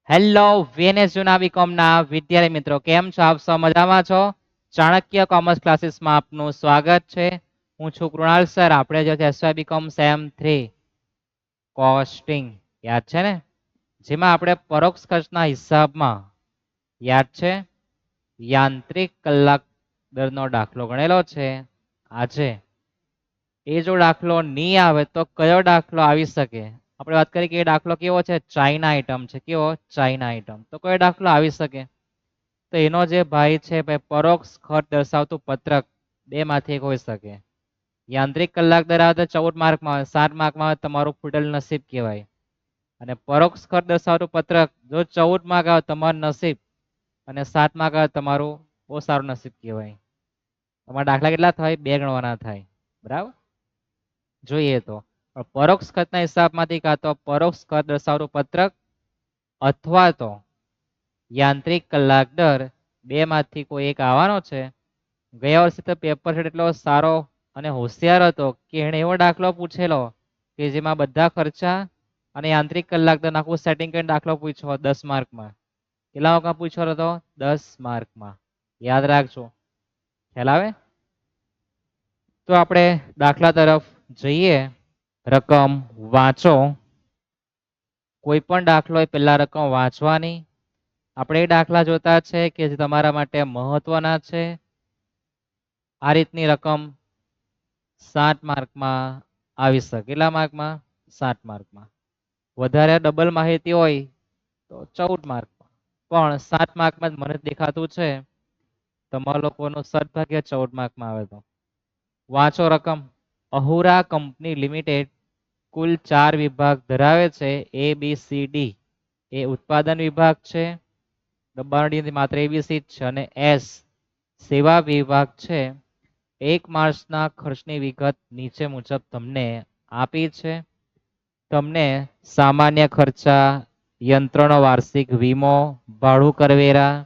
Hello VNS જૂના બીકોમના વિદ્યાર્થી મિત્રો, કેમ છો? આપ સૌ મજામાં છો? ચાણક્ય કોમર્સ ક્લાસીસમાં આપનું સ્વાગત છે. હું છું કૃણાલ સર. આપણે જે એસવાય બીકોમ સેમ 3 કોસ્ટિંગ યાદ છે ને, જેમાં આપણે પરોક્ષ ખર્ચના હિસાબમાં યાદ છે યાંત્રિક કલાક દરનો દાખલો ગણેલો છે. આજે એ જો દાખલો નહીં આવે તો કયો દાખલો આવી શકે? આપણે વાત કરી કે એ દાખલો કેવો છે? ચાઇના આઈટમ છે. કેવો? China item. તો કયો દાખલો આવી શકે? તો એનો જે ભાઈ છે ભાઈ, પરોક્ષ ખર્ચ દર્શાવતું પત્રક બે માંથી એક હોઈ શકે. યાંત્રિક કલાક દર આવે તો 14 માર્કમાં આવે, 7 માર્કમાં આવે તમારું ફૂટેલ નસીબ કહેવાય. અને પરોક્ષ ખર્ચ દર્શાવતું પત્રક જો 14 માર્ક આવે તમારું નસીબ, અને 7 માર્ક આવે તમારું બહુ સારું નસીબ કહેવાય. તમારા દાખલા કેટલા થાય? 2 ગણવાના થાય. બરાબર, જોઈએ તો પરોક્ષ ખર્ચના હિસાબમાંથી કાં તો પરોક્ષ ખર્ચ દર્શાવતું પત્રક અથવા તો યાંત્રિક કલાક દર બે માંથી કોઈ એક આવવાનો છે. ગયા વર્ષે તો પેપર સેટ એટલો સારો અને હોશિયાર હતો કે એણે એવો દાખલો પૂછેલો કે જેમાં બધા ખર્ચા અને યાંત્રિક કલાક દર આખું સેટિંગ કરીને દાખલો પૂછ્યો 10 માર્કમાં. કેટલા માર્કમાં પૂછ્યો હતો? 10 માર્કમાં. યાદ રાખજો. ખ્યાલ આવે? તો આપણે દાખલા તરફ જઈએ. રકમ વાંચો. કોઈ પણ દાખલો હોય પહેલા રકમ વાંચવાની. આપણે એ દાખલા જોતા છે કે જે તમારા માટે મહત્વના છે. આ રીતની રકમ 7 માર્કમાં આવી શકે. કેટલા માર્કમાં? 7 માર્કમાં. વધારે ડબલ માહિતી હોય તો 14 માર્કમાં. પણ 7 માર્કમાં જ મને દેખાતું છે તમારા લોકોનો સદભાગ્ય 14 માર્કમાં આવે તો. વાંચો રકમ. અહુરા કંપની લિમિટેડ કુલ 4 વિભાગ ધરાવે છે. એ બી સી ડી એ ઉત્પાદન વિભાગ છે. દબાણની માત્ર એબીસી છે. અને એસ સેવા વિભાગ છે. 1 માર્ચના ખર્ચની વિગત નીચે મુજબ તમને આપી છે. તમને સામાન્ય ખર્ચા, યંત્રનો વાર્ષિક વીમો, ભાડું કરવેરા,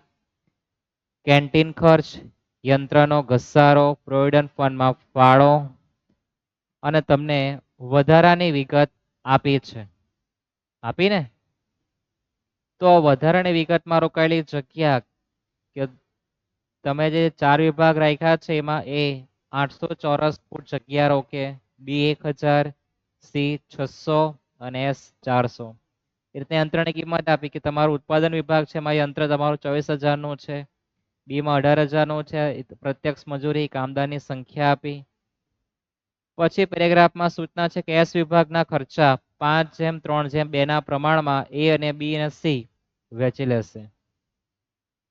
કેન્ટીન ખર્ચ, યંત્રનો ઘસારો, પ્રોવિડન્ટ ફંડમાં ફાળો અને તમને વધારાની વિગત આપી છે. આપીને તો વધારાની વિગતમાં રોકાયેલી જગ્યા કે તમે જે 4 વિભાગ રાખ્યા છે એમાં એ 800 ચોરસ ફૂટ જગ્યા રોકે, બી 1000, સી 600 અને એસ 400. એ રીતે યંત્રની કિંમત આપી કે તમારું ઉત્પાદન વિભાગ છે એમાં યંત્ર તમારું 24,000 નું છે, બી માં 18,000 નું છે. પ્રત્યક્ષ મજૂરી, કામદારની સંખ્યા આપી. પછી પેરેગ્રાફમાં સૂચના છે કે એસ વિભાગના ખર્ચા 5:3:2 ના પ્રમાણમાં એ અને બી અને સી વહેંચી લેશે.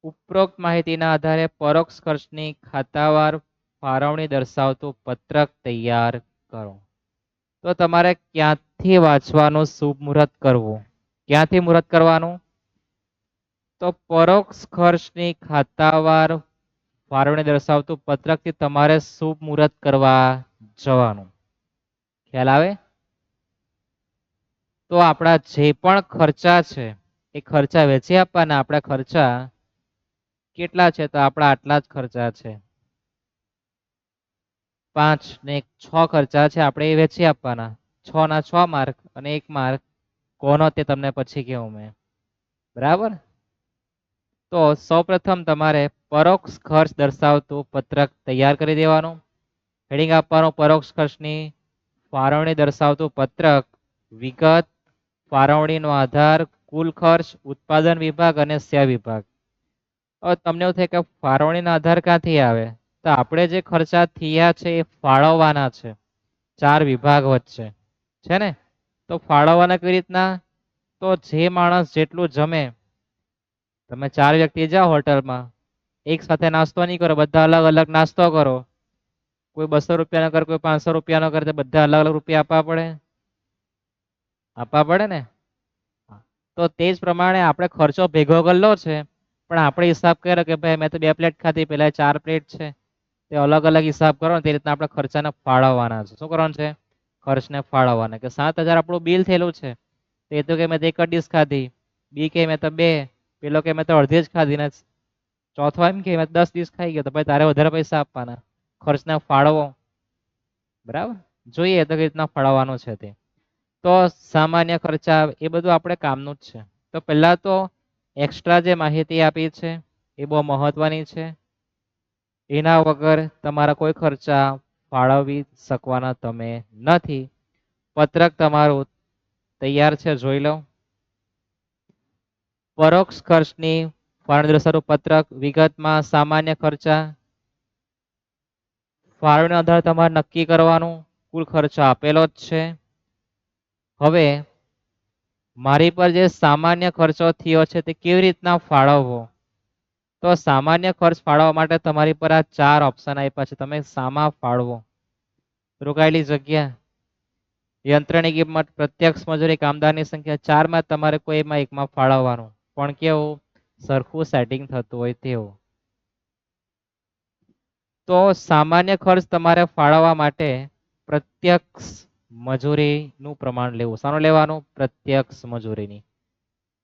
ઉપરોક્ત માહિતીના આધારે પરોક્ષ ખર્ચની ખાતાવાર ફાળવણી દર્શાવતું પત્રક તૈયાર કરો. તો તમારે ક્યાંથી વાંચવાનું, શુભ મુહૂર્ત કરવું? ક્યાંથી મુહૂર્ત કરવાનું? તો પરોક્ષ ખર્ચની ખાતાવાર ફાળવણી દર્શાવતું પત્રકથી તમારે શુભ મુહૂર્ત કરવા જવાનું. ખ્યાલ આવે? તો આપણા જે પણ ખર્ચા છે એ ખર્ચા વેચી આપવાના. આપણા ખર્ચા કેટલા છે? તો આપણા આટલા જ ખર્ચા છે. 5 ને 6 ખર્ચા છે, આપણે એ વેચી આપવાના. 6 ના 6 માર્ક અને 1 માર્ક કોનો તે તમને પછી કહું મેં. બરાબર? તો સૌપ્રથમ તમારે પરોક્ષ ખર્ચ દર્શાવતું પત્રક તૈયાર કરી દેવાનું. હેડિંગ આપવાનું પરોક્ષ ખર્ચની ફાળવણી દર્શાવતું પત્રક, વિગત, ફાળવણીનો આધાર, કુલ ખર્ચ, ઉત્પાદન વિભાગ અને સેવા વિભાગ. હવે તમને એવું થાય કે ફાળવણીનો આધાર ક્યાંથી આવે? તો આપણે જે ખર્ચા થયા છે એ ફાળવવાના છે 4 વિભાગ વચ્ચે, છે ને? તો ફાળવવાના કઈ રીતના? તો જે માણસ જેટલું જમે, તમે 4 વ્યક્તિ જાઓ હોટલમાં, એક સાથે નાસ્તો નહીં કરો, બધા અલગ અલગ નાસ્તો કરો. કોઈ 200 રૂપિયાનો કરે, કોઈ 500 રૂપિયાનો કરે, તો બધા અલગ અલગ રૂપિયા આપવા પડે. આપવા પડે ને? તો તે જ પ્રમાણે આપણે ખર્ચો ભેગો કરેલો છે, પણ આપણે હિસાબ કર્યો કે ભાઈ મેં તો 2 પ્લેટ ખાધી, પેલા 4 પ્લેટ છે. તે અલગ અલગ હિસાબ કરો ને તે રીતના આપણે ખર્ચાને ફાળવવાના છે. શું કરવાનું છે? ખર્ચને ફાળવવાના. કે 7,000 આપણું બિલ થયેલું છે, તો એ તો કે મેં તો 1 જ ડીશ ખાધી, બી કે મેં તો 2, પેલો કે મેં તો અડધી જ ખાધી ને ચોથો એમ કે મેં 10 ડીશ ખાઈ ગયો, તો ભાઈ તારે વધારે પૈસા આપવાના. ખર્ચને ફાળવો. બરાબર? જોઈએ તો કઈ રીતના ફાળવવાનું છે તે. તો સામાન્ય ખર્ચા એ બધું આપણે કામનું જ છે. તો પહેલા તો એક્સ્ટ્રા જે માહિતી આપી છે એ બહુ મહત્વની છે. એના વગર તમારા કોઈ ખર્ચા ફાળવી શકવાના તમે નથી. પત્રક તમારું તૈયાર છે, જોઈ લો. પરોક્ષ ખર્ચની ફાળવણી સ્વરૂપ પત્રક. વિગતમાં સામાન્ય ખર્ચા. ફાળવણી આધાર તમારે નક્કી કરવાનું. કુલ ખર્ચો આપેલો જ છે. હવે મારી પર જે સામાન્ય ખર્ચો થયો છે તે કેવી રીતના ફાળવવો, તો સામાન્ય ખર્ચ ફાળવવા માટે તમારી પર આ 4 ઓપ્શન આપ્યા છે. તમે સામા ફાળવો. રોકાયેલી જગ્યા, યંત્રની કિંમત, પ્રત્યક્ષ મજૂરી, કામદારની સંખ્યા. 4 માં તમારે કોઈમાં એકમાં ફાળવવાનું, પણ કેવું સરખું સેટિંગ થતું હોય તેવું. તો સામાન્ય ખર્ચ તમારે ફાળવવા માટે પ્રત્યક્ષ મજૂરીનું પ્રમાણ લેવું. શાનું લેવાનું? પ્રત્યક્ષ મજૂરીની.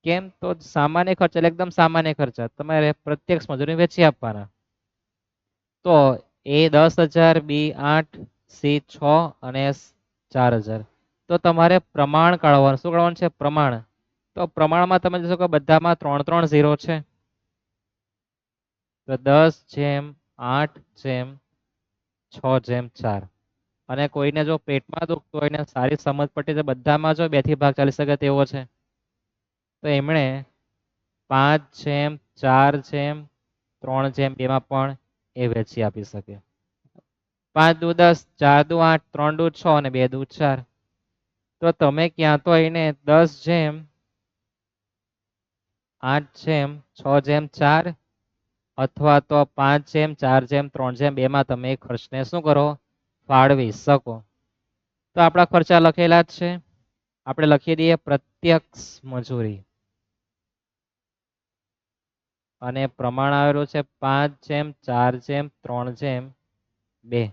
કેમ? તો સામાન્ય ખર્ચ એટલે એકદમ સામાન્ય ખર્ચા તમારે પ્રત્યક્ષ મજૂરી વેચી આપવાના. તો એ 10,000, બી 8, સી 6 અને 4,000. તો તમારે પ્રમાણ કાઢવાનું. શું કાઢવાનું છે? પ્રમાણ. તો પ્રમાણમાં તમે જોશો કે બધામાં 3-3 0 છે. તો 10/8/6/4. અને કોઈને જો પેટમાં દુખતું હોય ને સારી સમજ પડતી તો બધામાં જો 2 થી ભાગ ચાલી શકે તેવો છે, તો એમણે 5/4/3/2 માં પણ એ વેચી આપી શકે. 5 દુ 10, 4 દુ 8, 3 દુ 6 અને 2 દુ 4. તો તમે ક્યાં તો એને 10/8/6/4 અથવા તો 5/4/3/2 માં તમે એ ખર્ચને શું કરો? ફાળવી શકો. તો આપણા ખર્ચા લખેલા જ છે. આપણે લખી દઈએ પ્રત્યક્ષ મજૂરી અને પ્રમાણ આવેલું છે 5/4/3/2.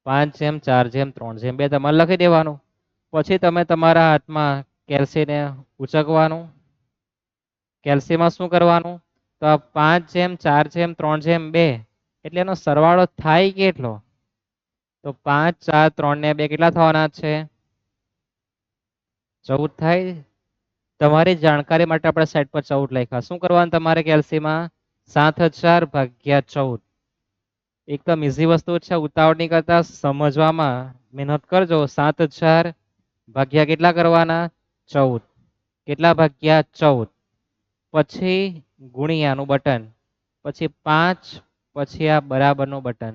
પાંચ જેમ 4/3/2 તમારે લખી દેવાનું. પછી તમે તમારા હાથમાં કેલ્સીને ઉચકવાનું. કેલ્સીમાં શું કરવાનું? તો 5/4/3/2 એટલે એનો સરવાળો થાય કેટલો? તો 5, 4, 3 ને 2 કેટલા થવાના છે? 14 થાય. તમારી જાણકારી માટે આપણે સાઈડ પર 14 લખ્યા. શું કરવાનું તમારે કેલ્સીમાં? 7,000/14. એકદમ ઈઝી વસ્તુ છે, ઉતાવળ નહીં કરતા, સમજવામાં મહેનત કરજો. 7,000 કેટલા કરવાના? 14. કેટલા ભાગ્યા? 14. પછી ગુણ્યાનું બટન, પછી 5, પછી આ બરાબરનું બટન.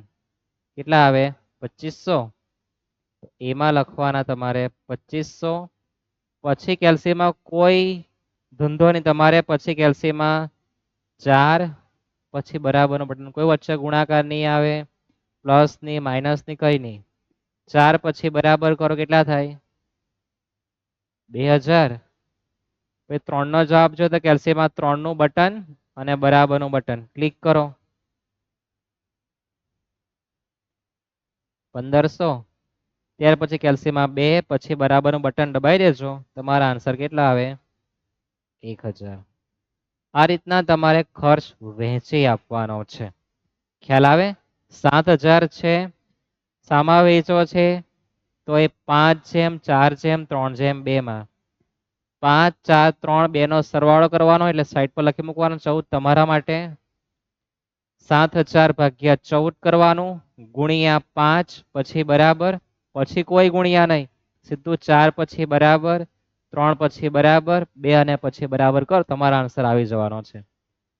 કેટલા આવે? 2500. એમાં લખવાના તમારે 2500. પછી કેલ્સીમાં કોઈ ધંધો નહીં તમારે. પછી કેલ્સીમાં 4, પછી બરાબરનું બટન. કોઈ વચ્ચે ગુણાકાર નહીં આવે, પ્લસ ની માઇનસ ની કઈ નહીં. 4 પછી બરાબર કરો, કેટલા થાય? 2000. 3 નો જવાબ જો તો કેલ્સીમાં 3 નું બટન અને બરાબરનું બટન ક્લિક કરો. 1500. ત્યાર પછી કેલ્સીમાં 2, પછી બરાબરનું બટન દબાઈ દેજો. તમારા આન્સર કેટલા આવે? 1000. આ રીતના તમારે ખર્ચ વહેંચી આપવાનો છે. ખ્યાલ આવે? 7,000 છે, સામા વેચો છે, તો એ 5/4/3/2 માં 5, 4, 3, 2 નો સરવાળો કરવાનો, એટલે સાઈડ પર લખી મૂકવાનો 14 તમારા માટે. 7,000/14 કરવાનું, ગુણ્યા 5, પછી બરાબર, પછી કોઈ ગુણ્યા નહીં, સીધું 4 પછી બરાબર, 3 પછી બરાબર, 2 અને પછી બરાબર કરો, તમારા આન્સર આવી જવાનો છે.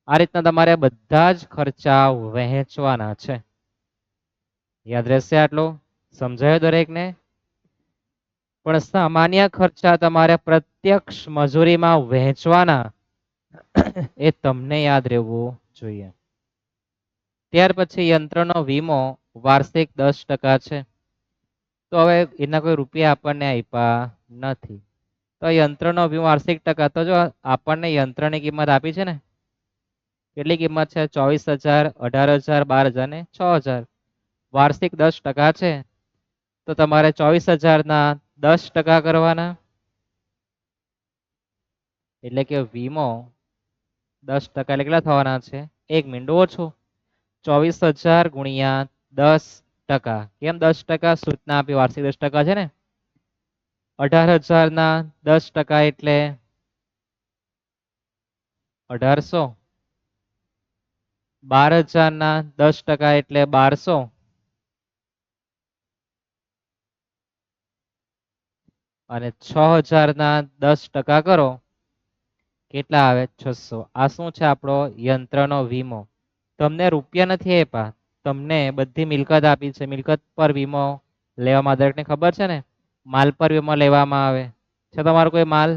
આ રીતના તમારે બધા જ ખર્ચા વહેંચવાના છે. યાદ રહેશે આટલું? સમજાયો દરેકને? પણ સામાન્ય ખર્ચા તમારે પ્રત્યક્ષ મજૂરીમાં વહેંચવાના, એ તમને યાદ રહેવું જોઈએ. ત્યાર પછી યંત્રનો વીમો વાર્ષિક 10% છે. તો હવે એના કોઈ રૂપિયા આપણને આપ્યા નથી. તો યંત્રનો વીમો વાર્ષિક ટકા, તો જો આપણને યંત્રની કિંમત આપી છે ને, કેટલી કિંમત છે? 24,000, 18,000, 12,000 ને 6,000. વાર્ષિક 10% છે. તો તમારે 24,000 ના 10% કરવાના. એટલે કે વીમો 10% એટલે કેટલા થવાના છે? 1 મિનિટ ઓછું. 24,000 ગુણ્યા 10%. કેમ 10%? સૂચના આપી વાર્ષિક 10% છે ને. 18,000 ના 10% એટલે 1800. 12,000 ના 10% એટલે 1200. અને 6,000 ના 10% કરો કેટલા આવે? 600. આ શું છે? આપણો યંત્રનો વીમો. તમને રૂપિયા નથી આપ્યા, તમને બધી મિલકત આપી છે. મિલકત પર વીમો લેવામાં દરેકને ખબર છે ને. માલ પર વીમો લેવામાં આવે છે. તમારો કોઈ માલ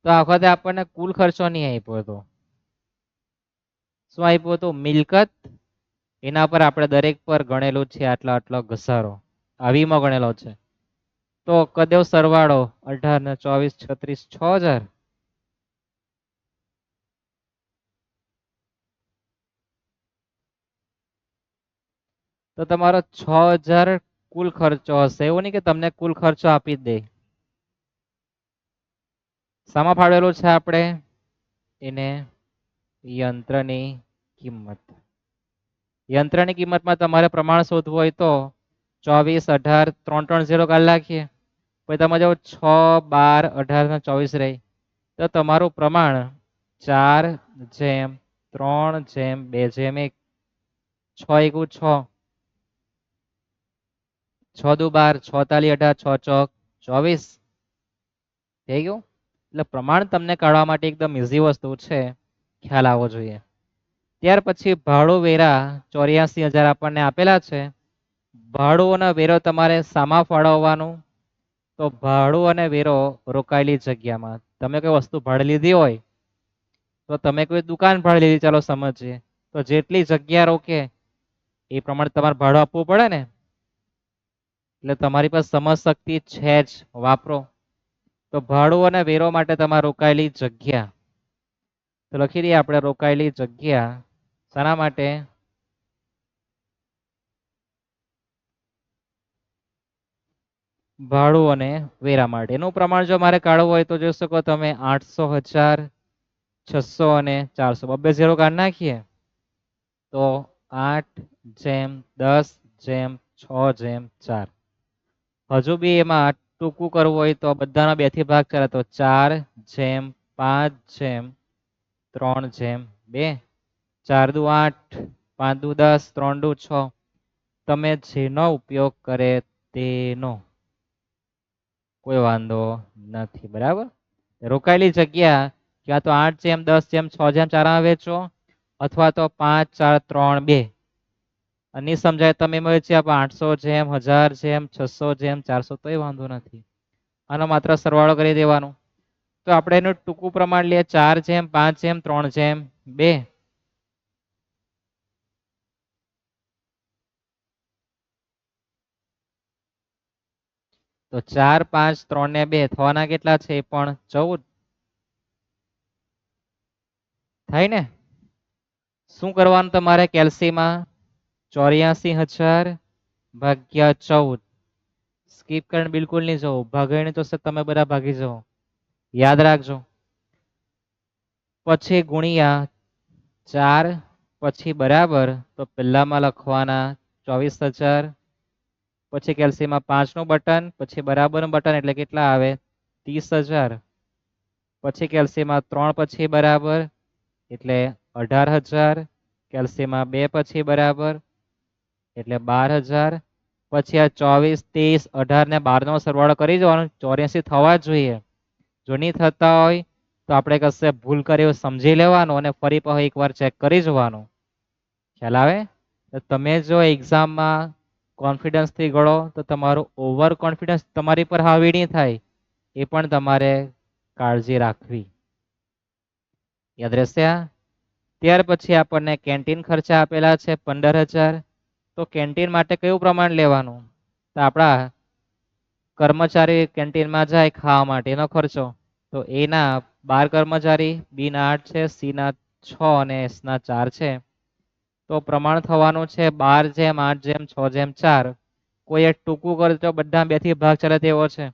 તો આ વખતે આપણને કુલ ખર્ચો નહીં આપ્યો હતો. શું આપ્યું હતું? મિલકત. એના પર આપણે દરેક પર ગણેલું છે આટલો આટલો ઘસારો. આ વીમો ગણેલો છે. તો કદેવ સરવાળો 18 ને 24 36 6,000. તો તમારો 6,000 કુલ ખર્ચો હશે. એવું નહીં કે તમને કુલ ખર્ચો આપી જ દે. શામાં ફાળવેલું છે આપણે? એને યંત્રની કિંમત. યંત્રની કિંમતમાં તમારે પ્રમાણ શોધવું હોય તો 24 18 3 3 0 કાઢી નાખીએ. પછી તમે જો 6 12 18 ને 24 રહી. તો તમારું પ્રમાણ 4:3:2:1. 6 એકુ 6. 6 દુ 12 6 તાલી 18 6 ચોક 24. થઈ ગયું. એટલે પ્રમાણ તમને કાઢવા માટે એકદમ ઇઝી વસ્તુ છે, ખ્યાલ આવવો જોઈએ. ત્યાર પછી ભાડું વેરા 84,000 આપણને આપેલા છે. ભાડું અને વેરો તમારે સામા ફાળવવાનું. તો ભાડું અને વેરો રોકાયેલી જગ્યામાં. તમે કોઈ વસ્તુ ભાડે લીધી હોય તો તમે કોઈ દુકાન ભાડે લીધી, ચાલો સમજીએ. તો જેટલી જગ્યા રોકે એ પ્રમાણે તમારે ભાડું આપવું પડે ને. એટલે તમારી પાસે સમજ શક્તિ છે જ, વાપરો. તો ભાડું અને વેરો માટે તમારે રોકાયેલી જગ્યા. તો લખી દઈએ આપણે રોકાયેલી જગ્યા. શાના માટે? ભાડું અને વેરા માટે. એનું પ્રમાણ જો મારે કાઢવું હોય તો જોઈ શકો તમે 800 1000 600 અને 400 બબ્બે 0 કાઢી નાખીએ તો 8:10:6:4. હજુ બી એમાં ટૂંકું કરવું હોય તો બધાના 2 થી ભાગ કરે તો 4:5:3:2. 4 દુ 8 5 દુ 10 3 દુ 6. તમે જેનો ઉપયોગ કરે તેનો કોઈ વાંધો નથી. બરાબર. રોકાયેલી જગ્યા ક્યાં તો 8:10:6:4 વેચો અથવા તો 5:4:3:2. અને સમજાય તમે એમ છે 800:1000:600:400 તોય વાંધો નથી. આનો માત્ર સરવાળો કરી દેવાનો. તો આપણે એનું ટૂંકું પ્રમાણ લઈએ 4:5:3:2. તો 4 5 3 ને 2 થવાના કેટલા છે? પણ 14 થાય ને. શું કરવાનું તમારે કેલ્સીમાં? 84,000/14. સ્કીપ કરીને બિલકુલ નહીં જવું. ભાગણી તો તમે બધા ભાગી જાઓ, યાદ રાખજો. પછી ગુણ્યા 4 પછી બરાબર. તો પહેલામાં લખવાના 24,000. પછી કેલ્સીમાં 5 નું બટન, પછી બરાબરનું બટન એટલે કેટલા આવે? 30,000. પછી કેલ્સીમાં 3 પછી બરાબર એટલે 18,000. કેલ્સીમાં 2 પછી બરાબર એટલે 12,000. પછી આ 24 30 18 ને 12 નો સરવાળો કરી જવાનો. 84 થવા જોઈએ. જો નહીં થતા હોય તો આપણે કશે ભૂલ કરી સમજી લેવાનું અને ફરી પાછું એકવાર ચેક કરી જોવાનું. ખ્યાલ આવે? તો તમે જો એક્ઝામમાં કોન્ફિડન્સથી ગળો તો તમારું ઓવર કોન્ફિડન્સ તમારી પર હાવી નહીં થાય, એ પણ તમારે કાળજી રાખવી. યાદ રહેશે? ત્યાર પછી આપણને કેન્ટીન ખર્ચા આપેલા છે 15,000. તો કેન્ટીન માટે કયું પ્રમાણ લેવાનું? તો આપણા કર્મચારી કેન્ટીનમાં જાય ખાવા માટે, એનો ખર્ચો. તો એના 12 કર્મચારી, બી ના 8 છે, સી ના 6 અને એસ ના 4 છે. તો પ્રમાણ થવાનું છે 12:8:6:4. કોઈ એક ટૂંકું કરજો, બધા 2 થી ભાગ ચાલે તેવો છે.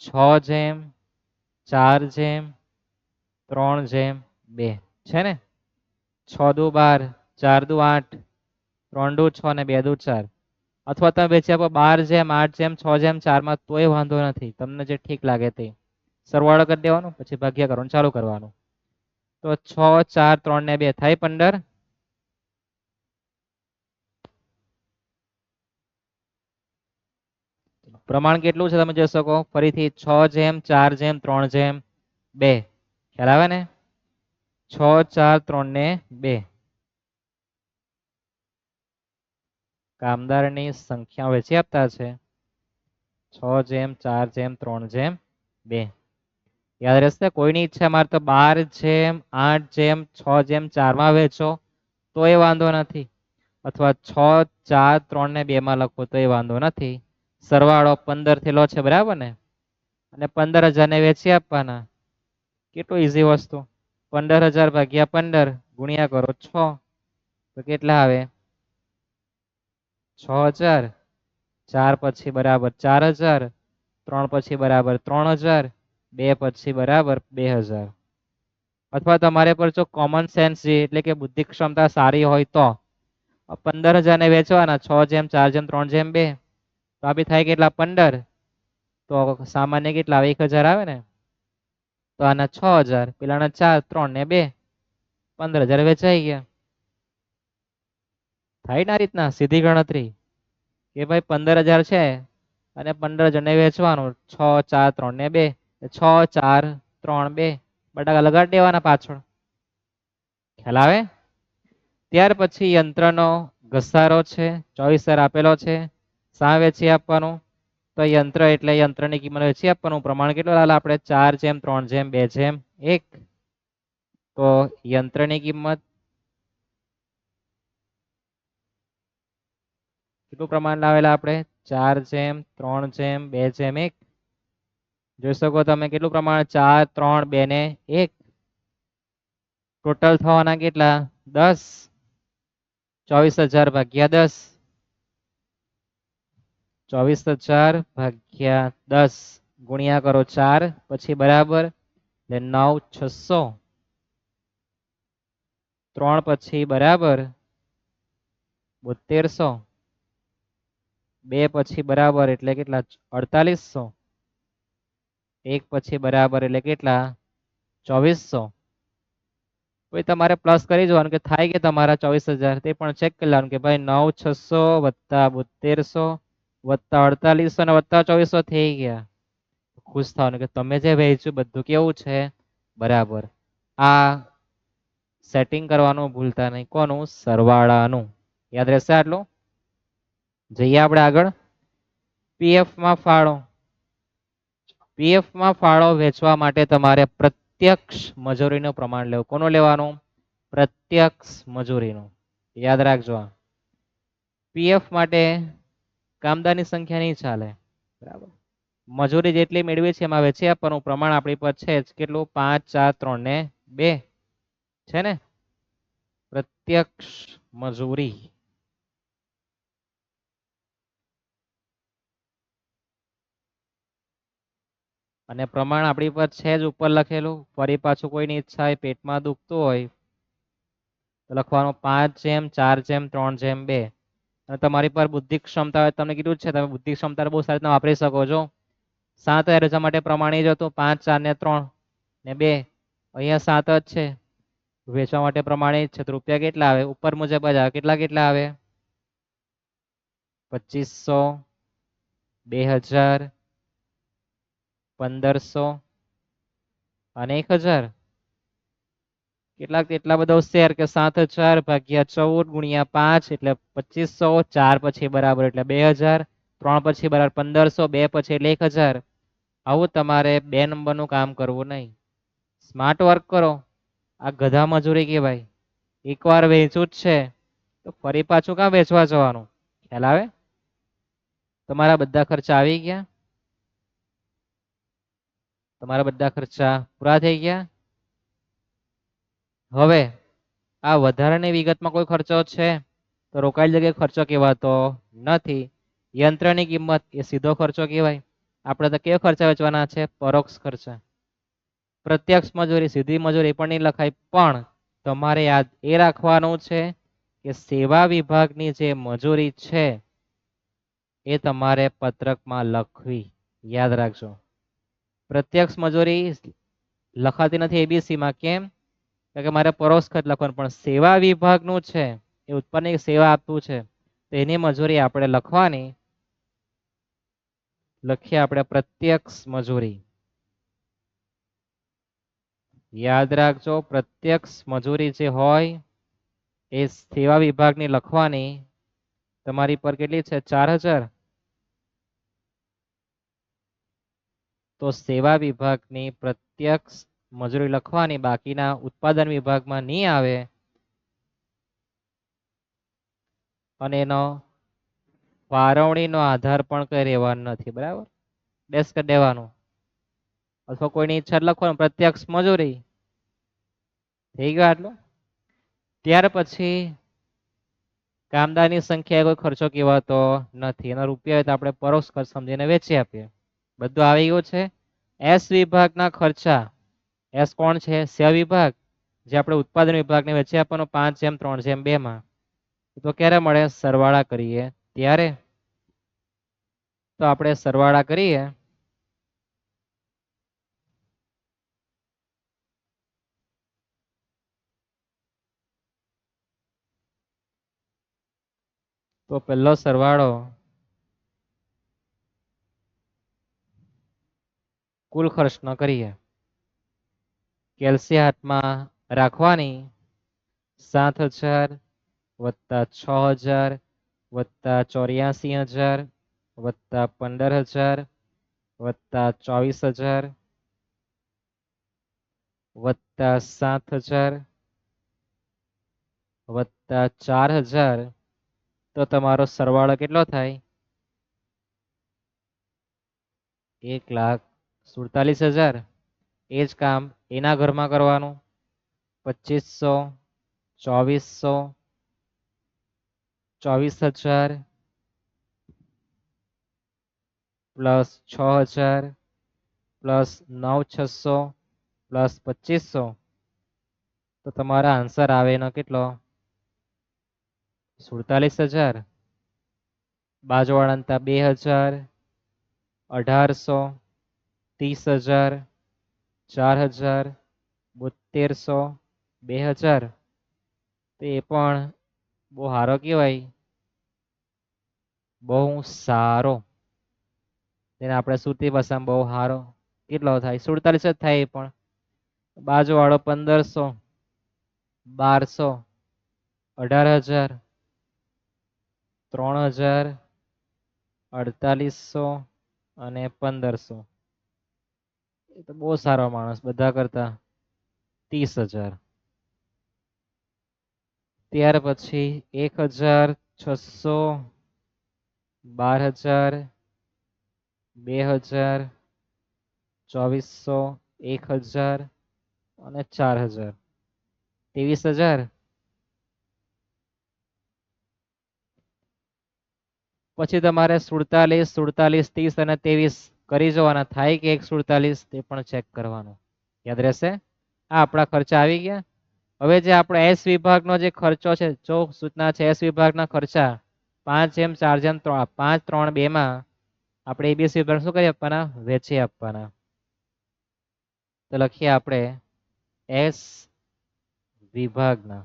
6:4:3:2 છે ને? 6 દુ 12, 4 દુ 8, 3 દુ 6 ને 2 દુ 4. અથવા તમે વેચી આપો 12:8:6:4 માં તોય વાંધો નથી, તમને જે ઠીક લાગે તે. સરવાળો કરી દેવાનો, પછી ભાગ્યા કરવાનું ચાલુ કરવાનું. તો 6, 4, 3 ને 2 થાય 15. પ્રમાણ કેટલું છે તમે જોઈ શકો ફરીથી 6:4:3:2. ખ્યાલ આવે ને? 6, 4, 3 ને 2. કામદારની સંખ્યા વેચી આપતા છે 6:4:3:2. યાદ રહેશે? કોઈની ઈચ્છા મારે તો 12:8:6:4 માં વેચો તો એ વાંધો નથી, અથવા 6, 4, 3 ને 2 માં લખો તો એ વાંધો નથી. સરવાળો 15 થયેલો છે, બરાબર ને? અને 15,000 ને વેચી આપવાના. કેટલું ઈઝી વસ્તુ. 15,000 ભાગ્યા 15 ગુણ્યા કરો 6 તો કેટલા આવે? 6,000. 4 પછી બરાબર 4,000, 3 પછી બરાબર 3,000, 2 પછી બરાબર 2,000. અથવા તમારે પર જો કોમન સેન્સ એટલે કે બુદ્ધિ ક્ષમતા સારી હોય તો 15,000 ને વેચવાના 6:4:3:2. તો આ બી થાય કેટલા? 15. તો સામાન્ય કેટલા આવે? 1,000 આવે ને? તો આના 6,000, પેલાના 4, 3 ને 2, 15,000 વેચાઈ ગયા. થાય ને આ રીતના સીધી ગણતરી કે ભાઈ 15,000 છે અને 15 જણને વેચવાનું 6, 4, 3 ને 2. 6, 4, 3, 2 બટાકા લગાડી દેવાના પાછળ. ખ્યાલ આવે? ત્યાર પછી યંત્રનો ઘસારો છે 24,000 આપેલો છે. શા વેચી આપવાનું? તો યંત્ર એટલે યંત્રની કિંમત વેચી આપવાનું. પ્રમાણ કેટલું લાલ આપણે? 4:3:2:1. તો યંત્રની કિંમત કેટલું પ્રમાણ લાવેલા આપણે? 4:3:2:1. જોઈ શકો તમે કેટલું પ્રમાણ? 4, 3, 2 ને 1. ટોટલ થવાના કેટલા? 10. 24,000 ભાગ્યા 10. 24,000 ભાગ્યા 10 ગુણ્યા કરો 4 પછી બરાબર 9,600. 3 પછી બરાબર 7200. 2 પછી બરાબર એટલે કેટલા? 4800. 1 પછી બરાબર એટલે કેટલા? 2400. કોઈ તમારે પ્લસ કરી જોવાનું કે થાય કે તમારા 24,000 તે પણ ચેક કરી લેવાનું કે ભાઈ 9,600 વત્તા 7200 વત્તા 4800 ને વત્તા 2400 થઈ ગયા. ખુશ થવાનું કે તમે જે વેચ્યું બધું કેવું છે? બરાબર. આ સેટિંગ કરવાનું ભૂલતા નહીં. કોનું? સરવાળાનું. યાદ રહેશે આટલું? જઈએ આપણે આગળ. પીએફ માં ફાળો. પીએફ માં ફાળો વેચવા માટે તમારે પ્રત્યક્ષ મજૂરીનું પ્રમાણ લેવું. કોનું લેવાનું? પ્રત્યક્ષ મજૂરીનું. યાદ રાખજો. પીએફ માટે કામદારની સંખ્યા નહીં ચાલે, બરાબર? મજૂરી જેટલી મેળવી છે એમાં વેચી આપવાનું. પ્રમાણ આપણી પર છે જ કેટલું? 5, 4, 3 ને 2 છે ને? પ્રત્યક્ષ મજૂરી. અને પ્રમાણ આપણી પર છે જ ઉપર લખેલું. ફરી પાછું કોઈની ઈચ્છા હોય પેટમાં દુખતું હોય તો લખવાનું 5:4:3:2. અને તમારી પર બુદ્ધિ ક્ષમતા હોય, તમને કીધું છે તમે બુદ્ધિ ક્ષમતા બહુ સારી રીતના વાપરી શકો છો. 7 રજા માટે પ્રમાણ જ હતું 5, 4 ને 3 ને 2. અહીંયા 7 જ છે. વેચવા માટે પ્રમાણિત છે તો રૂપિયા કેટલા આવે? ઉપર મુજબ જ આવે. કેટલા આવે? 2500, 2,000, 1,500 અને 1,000. કેટલા બધા શેર કે 7,000 ભાગ્યા 14 ગુણ્યા 5 એટલે 2500. 4 પછી બરાબર એટલે 2,000. 3 પછી બરાબર 1,500. 2 પછી એટલે 1,000. આવું તમારે 2 નંબરનું કામ કરવું નહીં. સ્માર્ટ વર્ક કરો. આ ગધા મજૂરી કહેવાય. એકવાર વેચવું જ છે તો ફરી પાછું ક્યાં વેચવા જવાનું? ખ્યાલ આવે? તમારા બધા ખર્ચા આવી ગયા? તમારા બધા ખર્ચા પૂરા થઈ ગયા? હવે આ વધારાની વિગતમાં કોઈ ખર્ચો છે તો રોકાયેલી જગ્યાએ ખર્ચો કહેવાતો નથી. યંત્રની કિંમત એ સીધો ખર્ચો કહેવાય. આપણે તો કેવા ખર્ચા વેચવાના છે? પરોક્ષ ખર્ચા. પ્રત્યક્ષ મજૂરી, સીધી મજૂરી પણ નહીં લખાય, પણ તમારે યાદ એ રાખવાનું છે કે સેવા વિભાગની જે મજૂરી છે એ તમારે પત્રકમાં લખવી. યાદ રાખજો. પ્રત્યક્ષ મજૂરી લખાતી નથી એબીસી માં. કેમ? કારણ કે મારે પરોક્ષ ખર્ચ લખવાનું, પણ સેવા વિભાગનું છે એ ઉત્પન્ન સેવા આપતું છે તો એની મજૂરી આપણે લખવાની. લખીએ આપણે પ્રત્યક્ષ મજૂરી. યાદ રાખજો, પ્રત્યક્ષ મજૂરી જે હોય એ સેવા વિભાગની લખવાની. તમારી પર કેટલી છે? 4000. તો સેવા વિભાગની પ્રત્યક્ષ મજૂરી લખવાની, બાકીના ઉત્પાદન વિભાગમાં નહીં આવે. અને એનો ફાળવણીનો આધાર પણ કઈ રહેવાનો નથી. બરાબર, ડેશ કરી દેવાનું. અથવા કોઈની ઈચ્છા લખવાનું પ્રત્યક્ષ મજૂરી. થઈ ગયો આટલું. ત્યાર પછી કામદારની સંખ્યા કોઈ ખર્ચો કહેવાતો નથી. એના રૂપિયા હોય તો આપણે પરોક્ષ ખર્ચ સમજીને વેચી આપીએ. બધું આવી ગયું છે. એસ વિભાગના ખર્ચા. એસ કોણ છે? સેવા વિભાગ. જે આપણે ઉત્પાદન વિભાગને વેચી આપવાનું 5:3:2 માં. તો ક્યારે મળે? સરવાળા કરીએ ત્યારે. તો આપણે સરવાળા કરીએ. તો પહેલો સરવાળો કુલ ખર્ચનો કરીએ. કેલ્સી હાથમાં રાખવાની. 7000 વત્તા 6000 વત્તા 84000 વત્તા 15000 વત્તા 24000 વત્તા 7000 વત્તા 4000. તો તમારો સરવાળો કેટલો થાય? 1,47,000. એ જ કામ એના ઘરમાં કરવાનું. 2500 2400 24,000 પ્લસ 6000 પ્લસ 9,600 પ્લસ 2500. તો તમારા આન્સર આવે એનો કેટલો? 47,000. બાજુવાળા 2000 1800 30,000 4000 7200 2000. તો એ પણ બહુ સારો કહેવાય. બહુ સારો. તેને આપણે સુરતી ભાષામાં બહુ સારો કેટલો થાય? 47 જ થાય. એ પણ બાજુવાળો 1500 1200 18,000 3,000 4800 અને 1500. એ તો બહુ સારો માણસ, બધા કરતા 30,000. ત્યાર પછી 1,600 12,000 2,000 2400 1,000 અને 4,000 23,000. પછી તમારે 47 47 30 અને 23 કરી જવાના. થાય કે 147 તે પણ ચેક કરવાનું. યાદ રહેશે. આ આપણા ખર્ચા આવી ગયા. હવે જે આપણે એસ વિભાગનો જે ખર્ચો છે, જો સૂચના છે એસ વિભાગના ખર્ચા 5:4:5:3:2 માં આપણે એબીસી વિભાગ શું કરી આપવાના? વેચી આપવાના. તો લખીએ આપણે એસ વિભાગના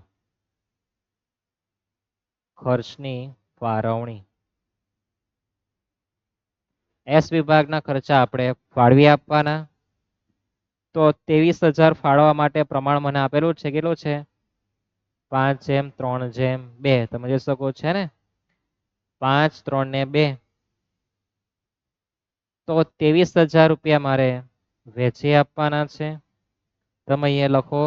ખર્ચની ફાળવણી. એસ વિભાગના ખર્ચા આપણે ફાળવી આપવાના. તો 23,000 ફાળવવા માટે પ્રમાણ મને આપેલું છે. કેટલું છે? 5:3:2. તમે જોઈ શકો છે ને, 5:3:2. તો 23,000 રૂપિયા મારે વેચી આપવાના છે. તમે અહીંયા લખો,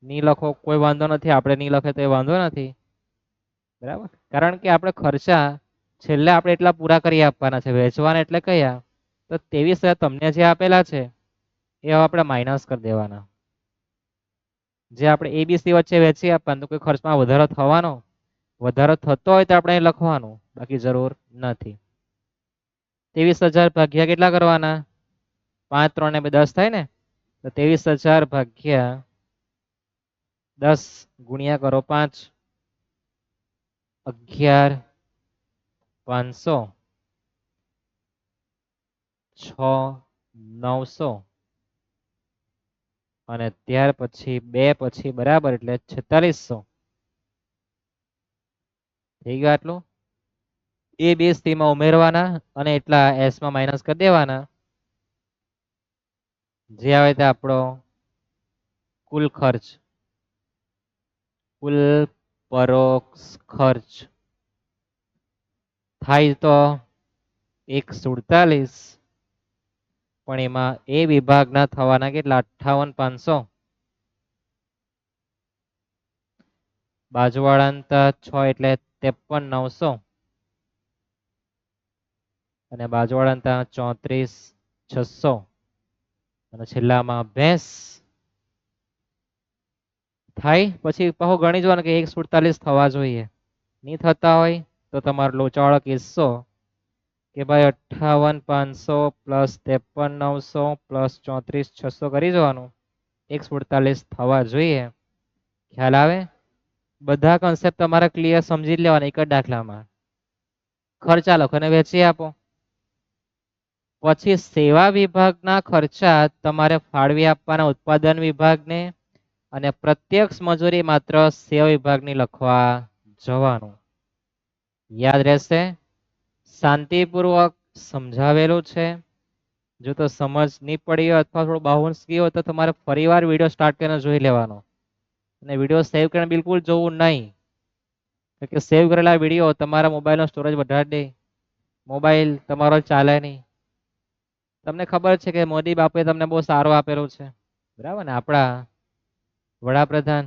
નહીં લખો કોઈ વાંધો નથી. આપણે નહીં લખે તો એ વાંધો નથી. બરાબર, કારણ કે આપણે ખર્ચા છેલ્લે આપણે એટલા પૂરા કરી આપવાના છે. વેચવાના એટલે કયા? તો 23,000 તમને જે આપેલા છે એ આપણે માઇનસ કરી દેવાના. જે આપણે એબીસી વચ્ચે વેચી આપવાનું. તો કોઈ ખર્ચમાં વધારો થવાનો, વધારો થતો હોય તો આપણે લખવાનું, બાકી જરૂર નથી. 23,000 ભાગ્યા કેટલા કરવાના? 5 3 ને 10 થાય ને, તો 23,000 ભાગ્યા 10 ગુણ્યા કરો 5, 11,500, 6,900 અને ત્યાર પછી 2 પછી બરાબર એટલે 4600 થઈ ગયું. આટલું એ બે સ્થિતિમાં ઉમેરવાના અને એટલા એસ માં માઇનસ કરી દેવાના, જે આવે તે આપણો કુલ ખર્ચ, કુલ પરોક્ષ ખર્ચ થાય તો 147, પણ એમાં એ વિભાગના થવાના કેટલા? 58,500. બાજુવાળા 6 એટલે 53,900 અને બાજુવાળા 34,600 અને છેલ્લામાં 20 થાય. પછી પાછો ગણી જોવાનું કે 147 થવા જોઈએ. નહીં થતા હોય તો તમારો લોચાવાળો કિસ્સો કે ભાઈ 58,500 પ્લસ 53,900 પ્લસ 34,600 કરી જવાનું, 147 થવા જોઈએ. ખ્યાલ આવે? બધા કોન્સેપ્ટ તમારે ક્લિયર સમજી લેવાના એક જ દાખલામાં. ખર્ચા લખો અને વેચી આપો. પછી સેવા વિભાગના ખર્ચા તમારે ફાળવી આપવાના ઉત્પાદન વિભાગને અને પ્રત્યક્ષ મજૂરી માત્ર સેવા વિભાગની લખવા જવાનું. યાદ રહેશે? શાંતિપૂર્વક સમજાવેલું છે. જો તો સમજ નહીં પડી હોય અથવા થોડું બાઉન્સ ગયું હોય તો તમારે ફરીવાર વિડીયો સ્ટાર્ટ કરીને જોઈ લેવાનો અને વિડીયો સેવ કરીને બિલકુલ જોવું નહીં, કે સેવ કરેલા વિડીયો તમારા મોબાઈલનો સ્ટોરેજ વધારી દે, મોબાઈલ તમારો ચાલે નહીં. તમને ખબર છે કે મોદી બાપુએ તમને બહુ સારું આપેલું છે, બરાબર ને? આપણા વડાપ્રધાન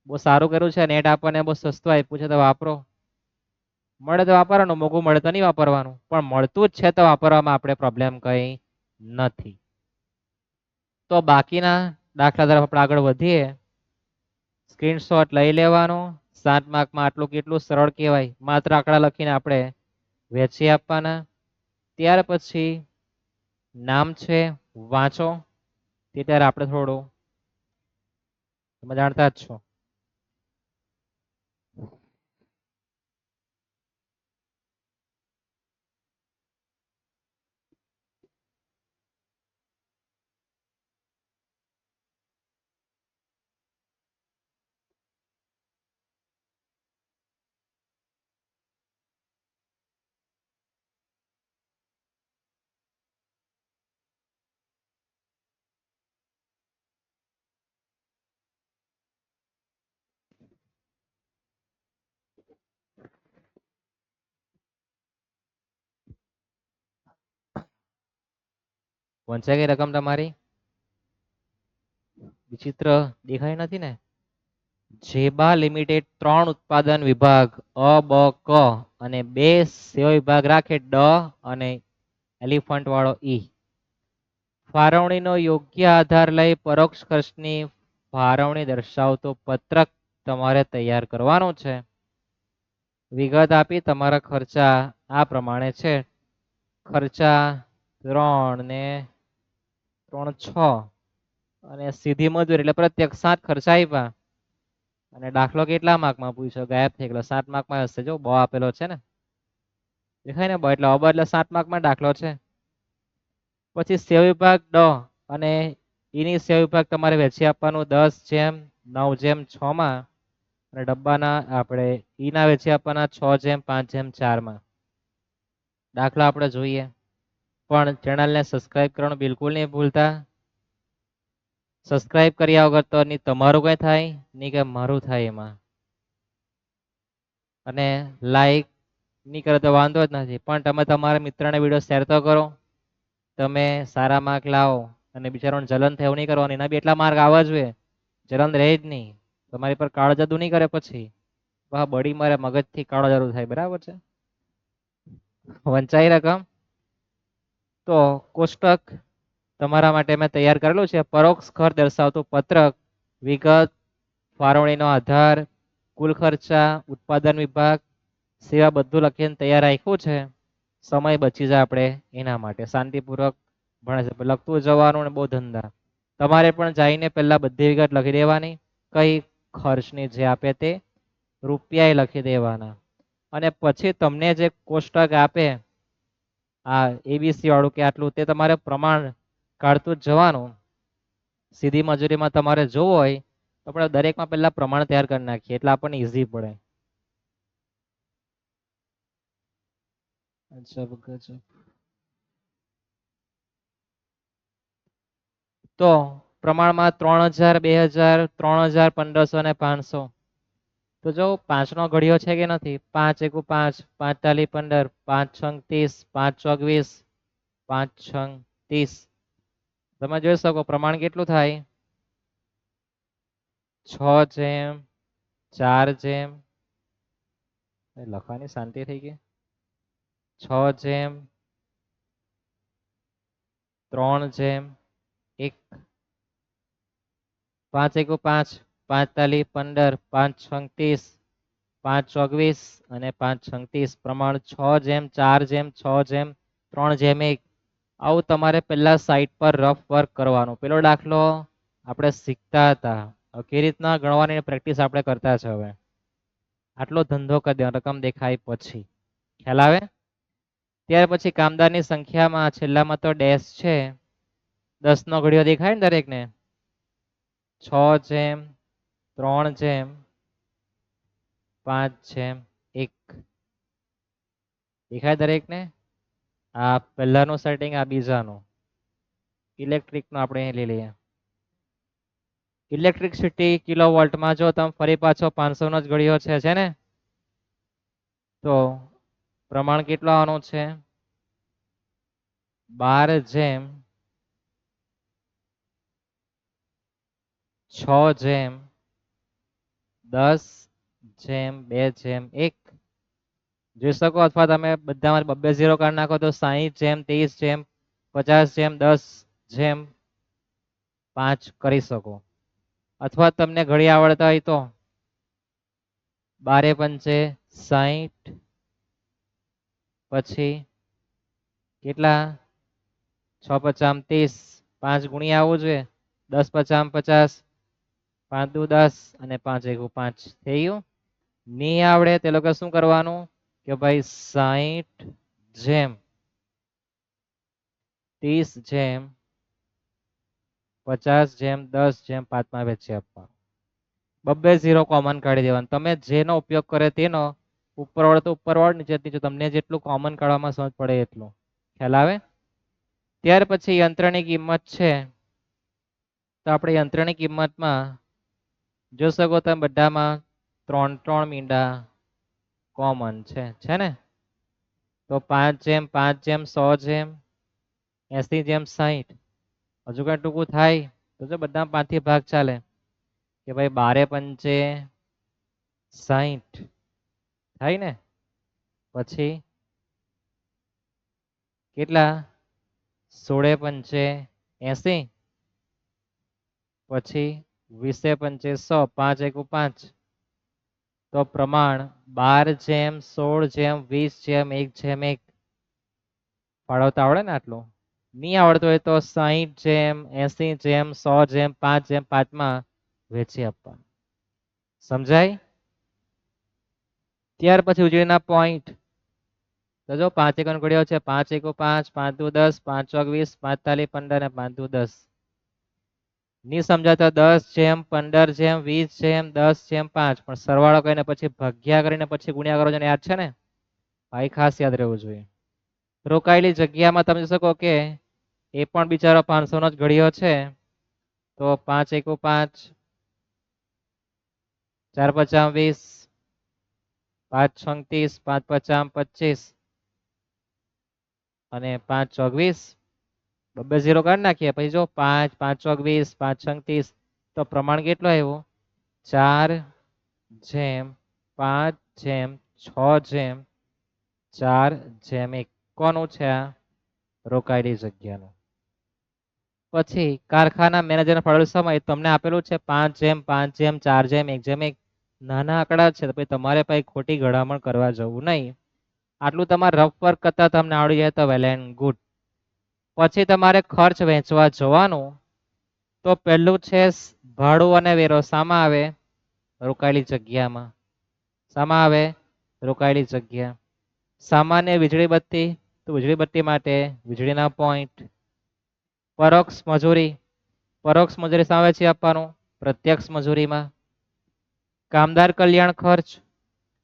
બહુ સારું કર્યું છે, નેટ આપણને બહુ સસ્તું આપ્યું છે, તો વાપરો. મળે તો વાપરવાનું, મોંઘું મળે તો નહીં વાપરવાનું, પણ મળતું જ છે તો વાપરવામાં આપણે પ્રોબ્લેમ કંઈ નથી. તો બાકીના દાખલા તરફ આપણે આગળ વધીએ. સ્ક્રીનશોટ લઈ લેવાનો. 7 માર્કમાં આટલું કેટલું સરળ કહેવાય, માત્ર આંકડા લખીને આપણે વેચી આપવાના. ત્યાર પછી નામ છે વાંચો, તે ત્યારે આપણે થોડું તમે જાણતા જ છો. વંચાઈ ગઈ રકમ તમારી? વિચિત્ર દેખાય નથી ને? જેબા લિમિટેડ 3 ઉત્પાદન વિભાગ અ બ ક અને 2 સેવા વિભાગ રાખે ડ અને એલિફન્ટ વાળો ઈ. ફાળવણીનો યોગ્ય આધાર લઈ પરોક્ષ ખર્ચની ફાળવણી દર્શાવતો પત્રક તમારે તૈયાર કરવાનો છે. વિગત આપી તમારા ખર્ચા આ પ્રમાણે છે. ખર્ચા 3 ને 3 6 અને સીધી મજૂરી એટલે પ્રત્યક્ષ 7 ખર્ચા આપ્યા. અને દાખલો કેટલા માર્કમાં પૂછ્યો? ગાયબ થઈ ગયો. 7 માર્કમાં હશે. જો બ આપેલો છે ને, દેખાય ને બ એટલે અબ એટલે 7 માર્કમાં દાખલો છે. પછી સેવા વિભાગ ડ અને ઈની સેવા વિભાગ તમારે વેચી આપવાનું 10/9/6 માં અને ડબ્બાના આપણે ઈના વેચી આપવાના 6/5/4 માં. દાખલા આપણે જોઈએ, પણ ચેનલને સબસ્ક્રાઇબ કરવાનું બિલકુલ નહીં ભૂલતા. સબસ્ક્રાઇબ કર્યા વગર તો નહીં તમારું કંઈ થાય નહીં કે મારું થાય એમાં. અને લાઈક નહીં કરે તો વાંધો જ નથી, પણ તમે તમારા મિત્રને વિડીયો શેર તો કરો. તમે સારા માર્ક લાવો અને બિચારાને જલન થાય એવું નહીં કરવાનું. એના બી એટલા માર્ક આવવા જોઈએ, જલન રહે જ નહીં. તમારી પર કાળો જાદુ નહીં કરે, પછી બળી મારે મગજથી કાળો જાદુ થાય. બરાબર છે? વંચાઈ રકમ તો કોષ્ટક તમારા માટે મેં તૈયાર કરેલું છે. પરોક્ષ ખર્ચ દર્શાવતું પત્રક, વિગત, ફાળવણીનો આધાર, કુલ ખર્ચા, ઉત્પાદન વિભાગ, સેવા બધું લખીને તૈયાર રાખ્યું છે. સમય બચી જાય આપણે એના માટે શાંતિપૂર્વક ભણે છે. લખતું જવાનું ને બહુ ધંધા. તમારે પણ જઈને પહેલા બધી વિગત લખી દેવાની, કઈ ખર્ચની જે આપે તે રૂપિયા લખી દેવાના, અને પછી તમને જે કોષ્ટક આપે આ એબીસી વાળું કે આટલું, તે તમારે પ્રમાણ કાઢતું જ જવાનું. સીધી મજૂરીમાં તમારે જોવું હોય તો આપણે દરેકમાં પહેલા પ્રમાણ તૈયાર કરી નાખીએ એટલે આપણને ઈઝી પડે. ગજબ ગજબ. તો પ્રમાણમાં 3000, 2000, 3000, 1500 ને 500. તો જો 5 નો ઘડિયો છે કે નથી? 5 એકુ 5, 5 તાલી 15, 5 છંગ 30, 5 ચોક 20, 5 છંગ 30. તમે જોઈ શકો પ્રમાણ કેટલું થાય? 6:4 લખવાની શાંતિ થઈ ગઈ. 6:3:1. 5 એકુ 5, 5 તાલી 15, 5 છંગ 30, 5 ચોક 20 અને 5 છંગ 30. પ્રમાણ 6:4:6:3:1. આવું તમારે પહેલા સાઈડ પર રફ વર્ક કરવાનું. પેલો દાખલો આપણે શીખતા હતા, કેવી રીતના ગણવાની પ્રેક્ટિસ આપણે કરતા છે. હવે આટલો ધંધો કરી દેવાનો રકમ દેખાય પછી. ખ્યાલ આવે? ત્યાર પછી કામદારની સંખ્યામાં છેલ્લામાં તો ડેશ છે. 10 નો ઘડિયો દેખાય ને દરેકને? 6:3:5:1 દેખાય દરેકને? આ પહેલાનું સેટિંગ, આ બીજાનું. ઇલેક્ટ્રિકનું આપણે લઈ લઈએ. ઇલેક્ટ્રિસિટી કિલોવોલ્ટમાં જો તમે ફરી પાછો 500 નો જ ઘડિયો છે ને? તો પ્રમાણ કેટલું આવવાનું છે? 12:6:10:2:1 જોઈ શકો, અથવા તમે બધામાં 2 0 કાઢી નાખો તો 60:30:50:10:5 કરી શકો. અથવા તમને ઘડી આવડતા હોય તો 12:5:60, પછી કેટલા? 6:50:30, 5 ગુણ્યા આવવું જોઈએ. 10:50:50, 5×2 10 અને 5×1 5 થઈ ગયું. નહીં આવડે તે લોકો શું કરવાનું કે ભાઈ 60:30:50:10:5 વેચી આપવાનું. 2 0 કોમન કાઢી દેવાનું. તમે જેનો ઉપયોગ કરે તેનો, ઉપરવાળો તો ઉપરવાળો, નીચે નીચે, તમને જેટલું કોમન કાઢવામાં સમજ પડે એટલું. ખ્યાલ આવે? ત્યાર પછી યંત્રની કિંમત છે. તો આપણે યંત્રની કિંમતમાં જોઈ શકો તમે બધામાં 3 મીંડા કોમન છે ને? તો 5:5:100:80:60. હજુ કઈ ટૂંકું થાય તો જો બધા 5 થી ભાગ ચાલે કે ભાઈ 12:5:60 થાય ને? પછી કેટલા? 16:5:80, પછી 20:5:100, 5×1 5. તો પ્રમાણ 12:16:20:1 ફાળવતા આવડે ને આટલું? નહીં આવડતું હોય તો 60:80:100:5:5 વેચી આપવાનું. સમજાય? ત્યાર પછી ઉજળીના પોઈન્ટ. તો જો 5 એકમ ઘડિયો છે. 5 એકુ 5, 5×2 10, 5 ચોક 20, 5 તાલી 15 અને 5×2 10. નહીં સમજાતા 10:15:20:10:5, પણ સરવાળો કરીને પછી ભાગ્યા કરીને પછી ગુણ્યા કરો છો ને, યાદ છે ને? ભાઈ ખાસ યાદ રહેવું જોઈએ. રોકાયેલી જગ્યામાં તમે જોઈ શકો કે એ પણ બિચારો 500 નો જ ઘડિયો છે. તો 5 એકુ 5, 4×5 20, 5 છંગ 30, 5×5 25 અને 5 ચોક 20. 2 0 કાઢી નાખીએ. પછી જો 5, 5 ચોક 20, 5 છંગ 30. તો પ્રમાણ કેટલું આવ્યું? 4:5:6:4:1. કોનું છે આ? રોકાયેલી જગ્યાનું. પછી કારખાના મેનેજરને ફાળવેલ સમય તમને આપેલું છે 5:5:4:1:1. નાના આંકડા છે તો પછી તમારે પછી ખોટી ગળામણ કરવા જવું નહીં. આટલું તમારે રફ વર્ક કરતા તમને આવડી જાય તો વેલ એન્ડ ગુડ. પછી તમારે ખર્ચ વેચવા જવાનું. તો પહેલું છે ભાડું અને વેરો. શામાં આવે? રોકાયેલી જગ્યામાં. શામાં આવે? રોકાયેલી જગ્યા. સામાન્ય વીજળી બત્તી, તો વીજળી બત્તી માટે વીજળીના પોઈન્ટ. પરોક્ષ મજૂરી, પરોક્ષ મજૂરી શામાં વેચી આપવાનું? પ્રત્યક્ષ મજૂરીમાં. કામદાર કલ્યાણ ખર્ચ,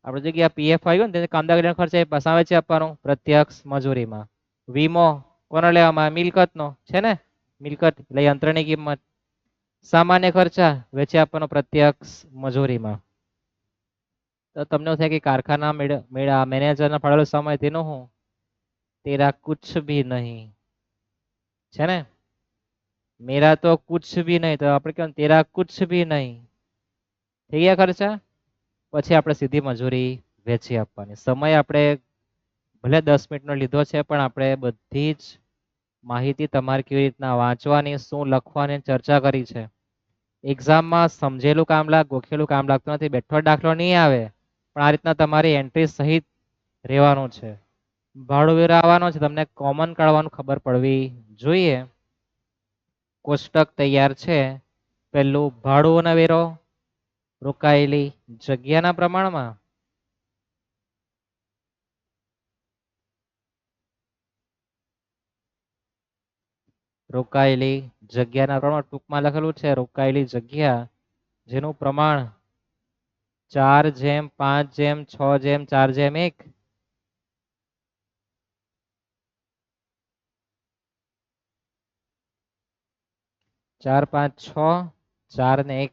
આપણે જગ્યા પીએફ આવ્યું ને કામદાર કલ્યાણ ખર્ચ એ શામાં વેચી આપવાનું? પ્રત્યક્ષ મજૂરીમાં. વીમો કોનો લેવામાં? મિલકતનો છે ને, મિલકત એટલે યંત્રની કિંમત. સામાન્ય ખર્ચા વેચી આપવાનો પ્રત્યક્ષ મજૂરીમાં. તો તમને એવું થાય કે કારખાના મેનેજરના ફાળવેલો સમય તેનો હું? તેરા કુછ ભી નહીં, છે ને. મેરા તો કુછ ભી નહીં, તો આપણે કેવું? તેરા કુછ ભી નહીં. થઈ ગયા ખર્ચા. પછી આપણે સીધી મજૂરી વેચી આપવાની. સમય આપણે ભલે 10 મિનિટનો લીધો છે, પણ આપણે બધી જ માહિતી તમારે કેવી રીતના વાંચવાની, શું લખવાની ચર્ચા કરી છે. એક્ઝામમાં સમજેલું કામ લાગ, ગોખેલું કામ લાગતું નથી. બેઠો દાખલો નહીં આવે, પણ આ રીતના તમારી એન્ટ્રી સહિત રહેવાનું છે. ભાડું વેરો આવવાનો છે, તમને કોમન કાઢવાનું ખબર પડવી જોઈએ. કોષ્ટક તૈયાર છે. પહેલું ભાડું અને વેરો રોકાયેલી જગ્યાના પ્રમાણમાં. રોકાયેલી જગ્યાના પ્રમાણ ટૂંકમાં લખેલું છે. રોકાયેલી જગ્યા જેનું પ્રમાણ 4:5:6:4:1. 4 5 6 4 ને 1.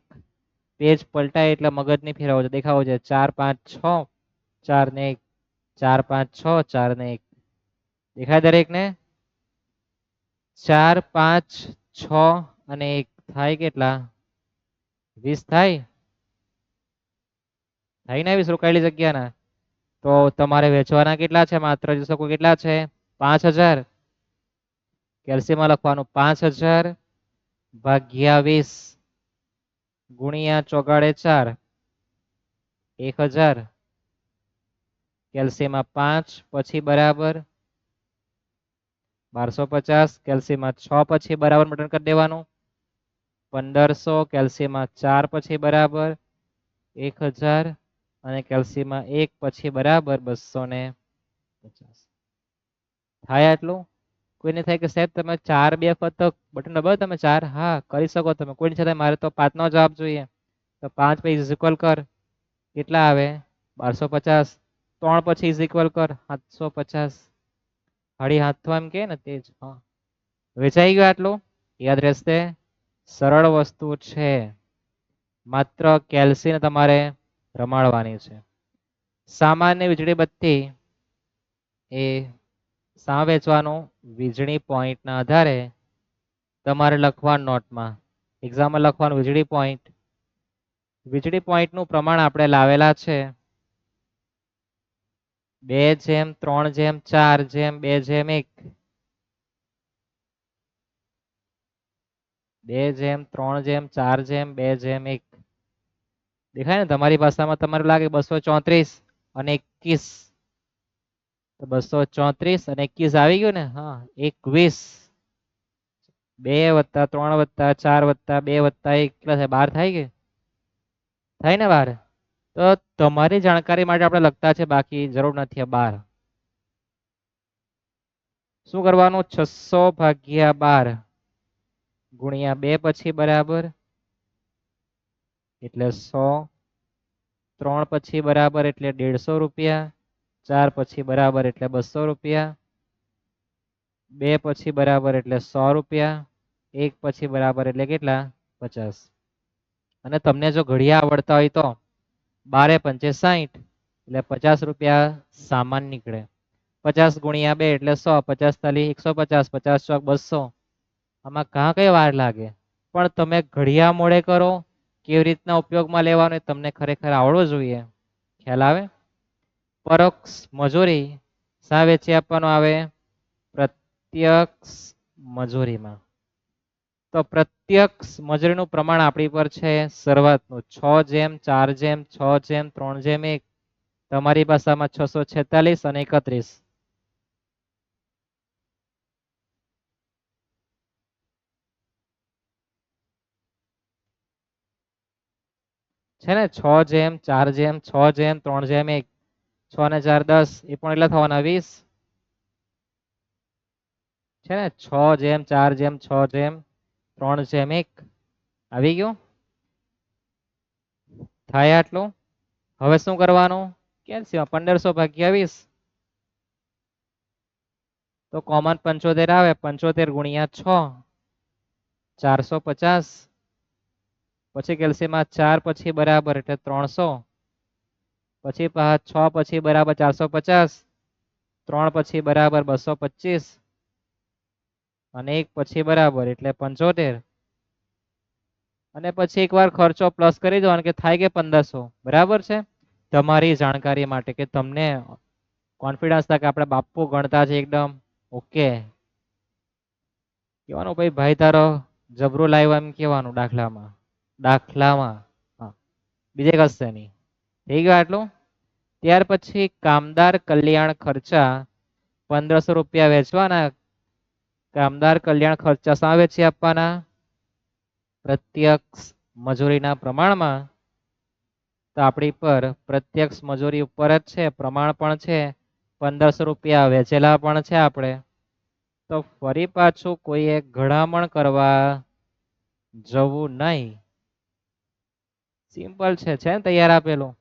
પેજ પલટાય એટલે મગજ નહીં ફેરવવો છે, દેખાવો છે. 4 5 6 4 ને 1. 4 5 6 4 ને 1. દેખાય દરેકને? 4 5 6 અને 1 થાય કેટલા? 20 થાય. થાય ને 20 રોકાયેલી જગ્યાના. તો તમારે વેચવાના કેટલા છે? માત્ર જોઈ શકો કેટલા છે? 5000. કેલ્સીમાં લખવાનું 5000 ભાગ્યા 20 ગુણ્યા ચોગાડે 4 1000. કેલ્સીમાં 5 પછી બરાબર 1250. કેલ્સીમાં 6 પછી બરાબર મટન કરી દેવાનું 1500. કેલ્સીમાં 4 પછી બરાબર 1000 અને કેલ્સીમાં 1 પછી બરાબર 250. થાય આટલું? કોઈને થાય કે સાહેબ તમે 4 2 વખત બટન દબાવો તમે 4? હા કરી શકો તમે. કોઈની સાથે મારે તો 5 નો જવાબ જોઈએ. તો 5 પછી ઇઝ ઇક્વલ કર, કેટલા આવે? 1250. 3 પછી ઇઝ ઇક્વલ કર 750. હળી હાથો એમ કે ને તે જ. હા, વેચાઈ ગયો આટલું? યાદ રહેશે. સરળ વસ્તુ છે, માત્ર કેલ્સીને તમારે રમાડવાની છે. સામાન્ય વીજળી બત્તી એ શા વેચવાનું? વીજળી પોઈન્ટના આધારે તમારે લખવાનું નોટમાં. એક્ઝામમાં લખવાનું વીજળી પોઈન્ટ. વીજળી પોઈન્ટનું પ્રમાણ આપણે લાવેલા છે 2:3:4:2:1. 2:3:4:2:1. દેખાય ને? તમારી ભાષામાં તમારે લાગે 234 અને 21. તો 234 અને 21 આવી ગયું ને? હા, 21. 2 + 3 + 4 + 2 + 1 કેટલા થાય? 12 થાય કે? થાય ને 12? તો તમારી જાણકારી માટે આપણે લખતા છે, બાકી જરૂર નથી. 12 શું કરવાનું? 600 ભાગ્યા 12 ગુણ્યા 2 પછી બરાબર એટલે 100. 3 પછી બરાબર એટલે 150 રૂપિયા. 4 પછી બરાબર એટલે 200 રૂપિયા. 2 પછી બરાબર એટલે 100 રૂપિયા. 1 પછી બરાબર એટલે કેટલા? 50. અને તમને જો ઘડિયા આવડતા હોય તો 12 × 5 = 60 એટલે 50 રૂપિયા સામાન નીકળે. 50 ગુણ્યા 2 એટલે 100. 50 તાલી 150. 50 ચોક 200. આમાં કાં કઈ વાર લાગે? પણ તમે ઘડિયા મોડે કરો, કેવી રીતના ઉપયોગમાં લેવાનો એ તમને ખરેખર આવડવું જોઈએ. ખ્યાલ આવે? પરોક્ષ મજૂરી શા વેચી આપવાનું આવે? પ્રત્યક્ષ મજૂરીમાં. તો પ્રત્યક્ષ મજૂરીનું પ્રમાણ આપણી પર છે શરૂઆતનું 6:4:6:3:1. તમારી ભાષામાં 646 અને 31. છે ને 6 જેમ 4 જેમ 6 જેમ 3 જેમ 1. 6 ને 4 10, એ પણ એટલા થવાના 20. છે ને 6 જેમ 4 જેમ 6 જેમ 3 જેમ 1. આવી ગયું? થાય આટલું? હવે શું કરવાનું? કેલ્શિયમ 1500 ભાગ્યા 20. તો કોમન 75 આવે, 75 ગુણ્યા 6, 450. પછી કેલ્શિયમમાં 4 પછી બરાબર એટલે 300. પછી 6 પછી બરાબર 450. 3 પછી બરાબર 225. અને 1 પછી બરાબર એટલે 75. અને પછી એકવાર ખર્ચો પ્લસ કરી દો કે થાય કે 1500. બરાબર છે? તમારી જાણકારી માટે કે તમને કોન્ફિડન્સ થાય કે આપણે બાપુ ગણતા છે એકદમ ઓકે. કહેવાનું ભાઈ તારો જબરું લાવ્યો એમ કહેવાનું દાખલામાં. હા, બીજે કશે નહીં. થઈ ગયું આટલું? ત્યાર પછી કામદાર કલ્યાણ ખર્ચા 1500 રૂપિયા વેચવાના. કામદાર કલ્યાણ ખર્ચા શા વેચી આપવાના? પ્રત્યક્ષ મજૂરીના પ્રમાણમાં. તો આપણી પર પ્રત્યક્ષ મજૂરી ઉપર જ છે, પ્રમાણ પણ છે, 1500 રૂપિયા વેચેલા પણ છે આપણે. તો ફરી પાછું કોઈએ ઘડામણ કરવા જવું નહીં. સિમ્પલ છે ને તૈયાર આપેલું?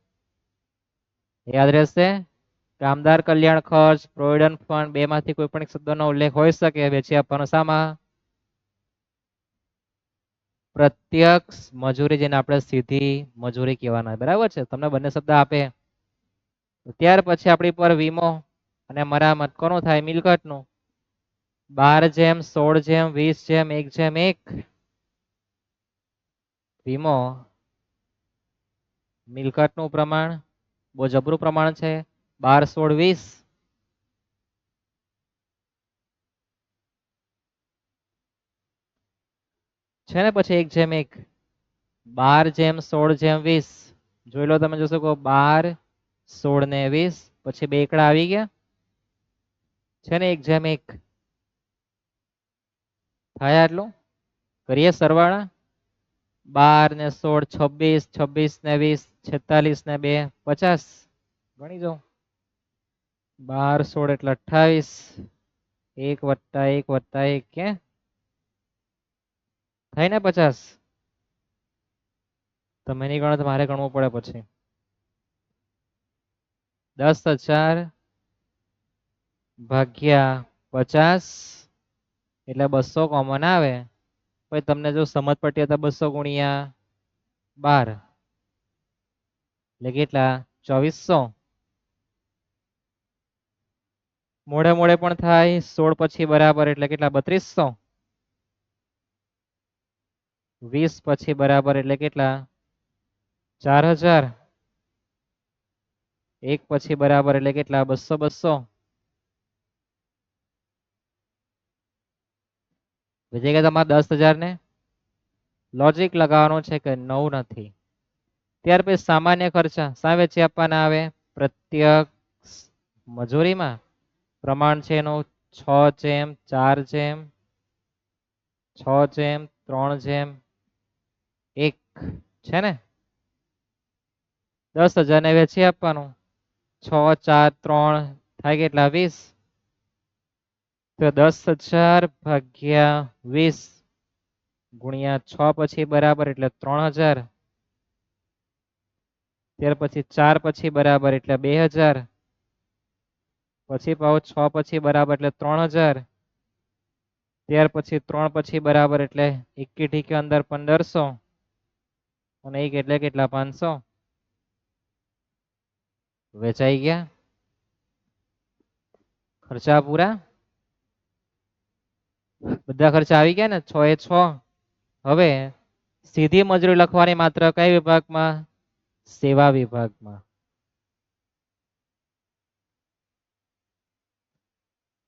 યાદ રહેશે? કામદાર કલ્યાણ ખર્ચ, પ્રોવિડન્ટ ફંડ, બે માંથી કોઈ પણ એક શબ્દનો ઉલ્લેખ હોઈ શકે વેચી આપવાનો શામાં? પ્રત્યક્ષ મજૂરી, જેને આપણે સીધી મજૂરી કહેવાના. બરાબર છે? તમને બંને શબ્દ આપે. ત્યાર પછી આપણી પર વીમો અને મરામત કોનું થાય? મિલકતનું. 12 જેમ 16 જેમ 20 જેમ 1 જેમ 1. વીમો મિલકતનું પ્રમાણ બહુ જબરું પ્રમાણ છે. 12 16 20. છે ને પછી 1 જેમ 1. 12 જેમ 16 જેમ 20. જોઈ લો, તમે જોશો કે 12 16 ને 20. પછી બે એકડા આવી ગયા. છે ને 1 જેમ 1. થાય આટલું? કરીએ સરવાળા. 12 ને 16 26, 26 ને 20 46 ને 2 50. ગણી જાઓ. 12 16 એટલે 28. 1 વત્તા 1 વત્તા 1 કે થાય ને 50. તમે નહીં ગણો તો મારે ગણવું પડે પછી. 10,000 ભાગ્યા 50 એટલે 200 કોમન આવે. પછી તમને જો સમજ પડતી હોય તો 200 ગુણ્યા 12 એટલે કેટલા? 2400. મોડે મોડે પણ થાય. 16 પછી બરાબર એટલે કેટલા? 3200. 20 પછી બરાબર એટલે કેટલા? 4000. 1 પછી બરાબર એટલે કેટલા? 200 200. બીજી કે તમારે 10,000 ને લોજિક લગાવવાનું છે કે 9 નથી. ત્યાર પછી સામાન્ય ખર્ચા શા વેચી આપવાના આવે? પ્રત્યક્ષ મજૂરીમાં. પ્રમાણ છે એનું 6 જેમ 4 જેમ 6 જેમ 3 જેમ 1. છે ને? 10,000 ને વેચી આપવાનું. 6 4 3 થાય કેટલા? 20. તો 10,000 ભાગ્યા 20 ગુણ્યા 6 પછી બરાબર એટલે 3000. ત્યાર પછી 4 પછી બરાબર એટલે 2000. પછી પાછો 6 પછી બરાબર એટલે 3000. ત્યાર પછી 3 પછી બરાબર એટલે 1 ઠીકે અંદર 1500. અને 1 એટલે કેટલા? 500. વેચાઈ ગયા. ખર્ચા પૂરા. બધા ખર્ચા આવી ગયા ને? 6 એ 6. હવે સીધી મજૂરી લખવાની માત્ર કઈ વિભાગમાં? સેવા વિભાગમાં.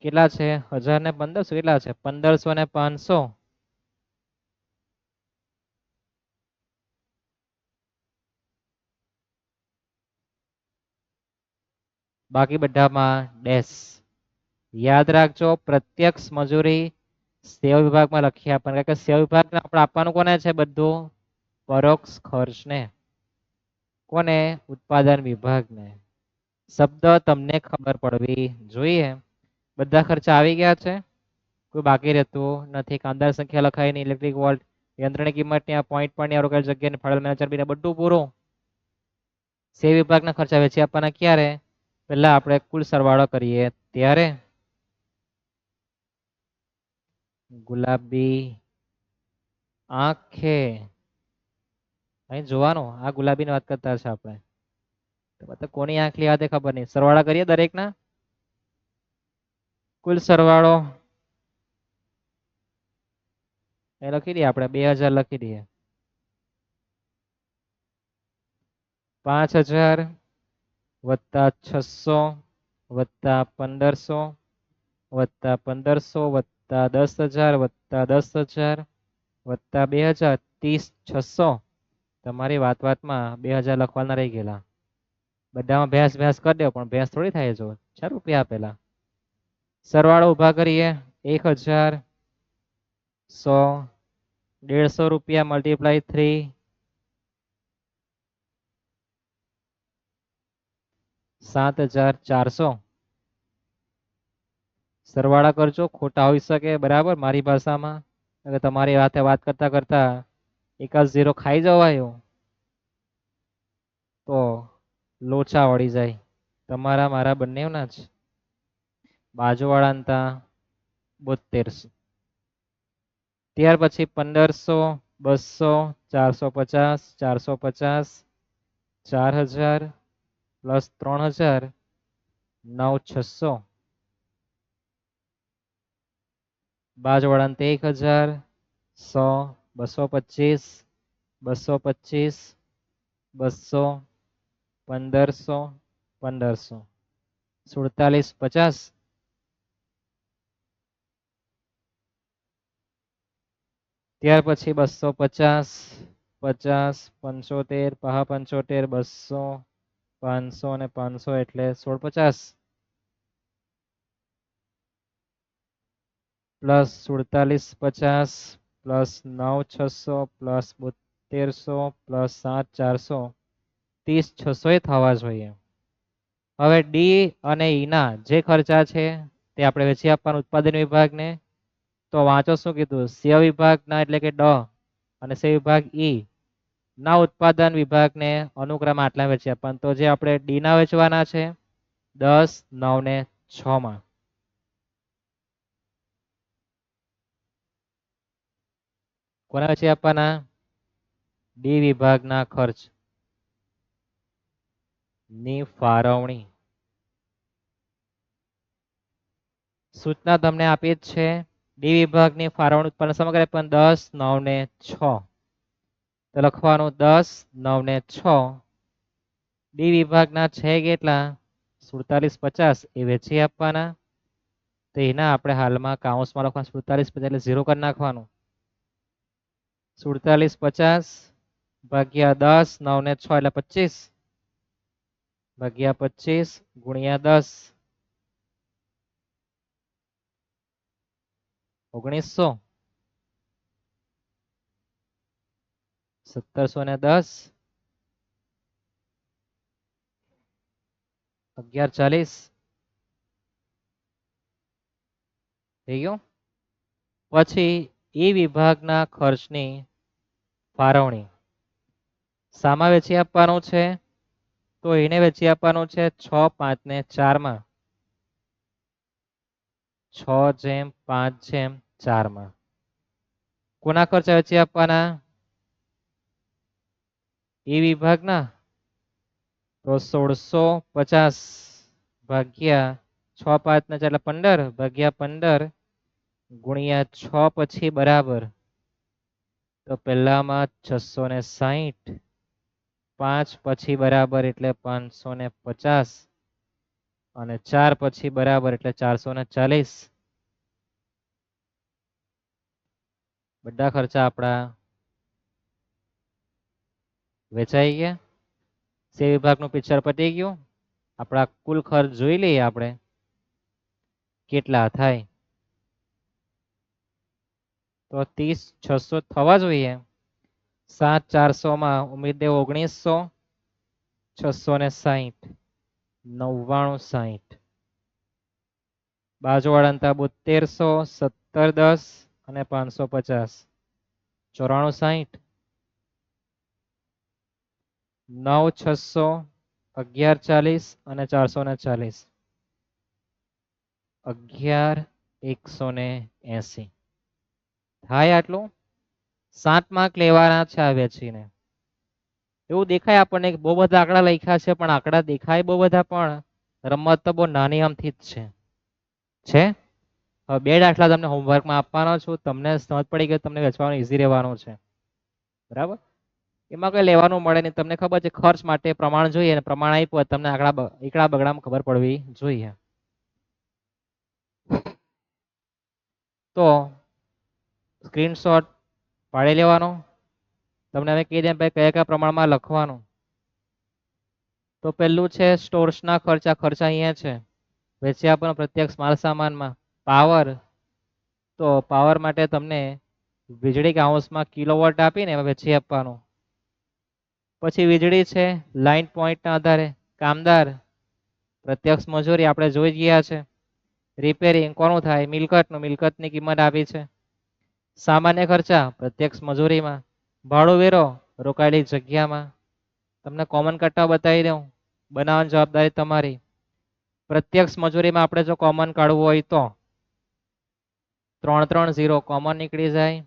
કેટલા છે? 1000 ને 1500. કેટલા છે? 1500 ને 500. બાકી બધામાં ડેશ. યાદ રાખજો, પ્રત્યક્ષ મજૂરી સેવા વિભાગમાં લખી આપવાનું, કારણ કે સેવા વિભાગને આપણે આપવાનું કોને છે? બધું પરોક્ષ ખર્ચને. કોને? ઉત્પાદન વિભાગને. શબ્દ તમને ખબર પડવી જોઈએ. બધા ખર્ચા આવી ગયા છે, કોઈ બાકી રહેતું નથી. કામદાર સંખ્યા લખાય નહીં, ઇલેક્ટ્રિક વોલ્ટ, યંત્રની કિંમત ત્યાં પોઈન્ટ પણ રોકડ જગ્યાએ ફાળવેલ મેનેજર બીને બધું પૂરું. સેવા વિભાગના ખર્ચા વેચી આપવાના ક્યારે? પહેલા આપણે કુલ સરવાળો કરીએ ત્યારે. ગુલાબી આંખે, અહીં જોવાનું, આ ગુલાબીની વાત કરતા છે આપણે. તો કોની આંખ લેવા ખબર નહીં. સરવાળા કરીએ દરેકના. કુલ સરવાળો એ લખી દઈએ આપણે, 2000 લખી દઈએ. 5000 વત્તા 600 વત્તા 1500 વત્તા 1500 વત્તા 10,000 વત્તા 10,000 વત્તા 2000, 30,600. તમારી વાતમાં 2000 લખવાના રહી ગયેલા. બધામાં ભેંસ ભેંસ કરી દો, પણ ભેંસ થોડી થાય. જો 4 રૂપિયા આપેલા. સરવાળો ઉભા કરીએ. 1000 100 150 રૂપિયા મલ્ટીપ્લાય 3 7,400. સરવાળા કરજો, ખોટા હોઈ શકે, બરાબર, મારી ભાષામાં. તમારી વાત કરતા કરતા એકાદ 0 ખાઈ જવાયો તો લોચા વળી જાય, તમારા મારા બંનેના જ. બાજુવાળા હતા 7200. ત્યાર પછી 1500 200 450 450 4000 પ્લસ 3000 9,600. બાજુવાળા 1000 100 225 225 200 1500 1500 4750. ત્યાર પછી 250 50 75 પહા 75 200 500 ને 500 એટલે 1650 પ્લસ 4750 પ્લસ 9,600 પ્લસ 7200 પ્લસ 7,400 30,600 થવા જોઈએ. હવે ડી અને ઈ ના જે ખર્ચા છે તે આપણે વેચી આપવાનું ઉત્પાદન વિભાગને. તો વાંચો શું કીધું? સેવા વિભાગના એટલે કે ડ અને સેવા વિભાગ ઈ ના ઉત્પાદન વિભાગને અનુક્રમે આટલા વેચી આપવાનું. તો જે આપણે ડી ના વેચવાના છે 10 9 ને 6 માં. કોના વેચી આપવાના? ડી વિભાગના ખર્ચ ની ફાળવણી. સૂચના તમને આપી જ છે. ડી વિભાગની ફાળવણી ઉત્પન્ન સમગ્ર પણ 10 9 ને 6. તો લખવાનું 10 9 ને 6. ડી વિભાગના છે કેટલા? 4750 એ વેચી આપવાના. તો એના આપણે હાલમાં કાઉન્સમાં લખવાનું 4750 એટલે 0 કરી નાખવાનું. 4750 ભાગ્યા 10 9 ને 6 એટલે 25 ભાગ્યા 25 ગુણ્યા 10 1900 1710 1140 થઈ ગયું. પછી એ વિભાગના ખર્ચની ફાળવણી સામા વેચી આપવાનું છે. તો એને વેચી આપવાનું છે 6 5 ને 4 માં. 6/5/4 માં. કોના ખર્ચા વેચી આપવાના? એ વિભાગના. તો 1650 ભાગ્યા 6 5 ને 4 એટલે 15 ભાગ્યા 15 ગુણ્યા 6 પછી બરાબર. તો પહેલામાં 660 5 પછી બરાબર એટલે 550 અને 4 પછી બરાબર એટલે 440. બધા ખર્ચા આપણા વેચાઈ ગયા. સે વિભાગનું પિક્ચર પતી ગયું. આપણા કુલ ખર્ચ જોઈ લઈએ આપણે કેટલા થાય. તો 30,600 થવા જોઈએ. 7,400 માં ઉમેરી દે 1900, 660, 99, 60. બાજુવાળા અંતર 7200, 1710 અને 550, 94, 60, 9,600, 1140 અને 440, 11,180 થાય. આટલું 7 માર્ક લેવાના છે આ વેચીને. એવું દેખાય આપણને કે બહુ બધા આંકડા લખ્યા છે, પણ આંકડા દેખાય બહુ બધા, પણ રમત તો બહુ નાની અમથી જ છે. હવે 2 દાખલા તમને હોમવર્કમાં આપવાનો છું. તમને સમજ પડી ગઈ, તમને વેચવાનું ઈઝી રહેવાનું છે. બરાબર, એમાં કઈ લેવાનું મળે નહીં. તમને ખબર છે ખર્ચ માટે પ્રમાણ જોઈએ, અને પ્રમાણ આપ્યું તમને એકડા બગડામાં ખબર પડવી જોઈએ. તો સ્ક્રીનશોટ પાડી લેવાનો. તમને હવે કહી દે ભાઈ કયા કયા પ્રમાણમાં લખવાનું. તો પહેલું છે સ્ટોર્સના ખર્ચા. ખર્ચા અહીંયા છે. વેચ્યા પણ પ્રત્યક્ષ માલ સામાનમાં. પાવર, તો પાવર માટે તમને વીજળી કાઉન્સમાં કિલોવોટ આપીને વેચી આપવાનું. પછી વીજળી છે લાઇન પોઈન્ટના આધારે. કામદાર, પ્રત્યક્ષ મજૂરી આપણે જોઈ ગયા છે. રિપેરિંગ કોનું થાય? મિલકતનું, મિલકતની કિંમત આપી છે. સામાન્ય ખર્ચા પ્રત્યક્ષ મજૂરીમાં. ભાડો વેરો રોકાયેલી જગ્યામાં. તમને કોમન કટ્ટા બતાવી દઉં, બનાવવાની જવાબદારી તમારી. પ્રત્યક્ષ મજૂરીમાં આપણે જો કોમન કાઢવું હોય તો 3 3 0 કોમન નીકળી જાય.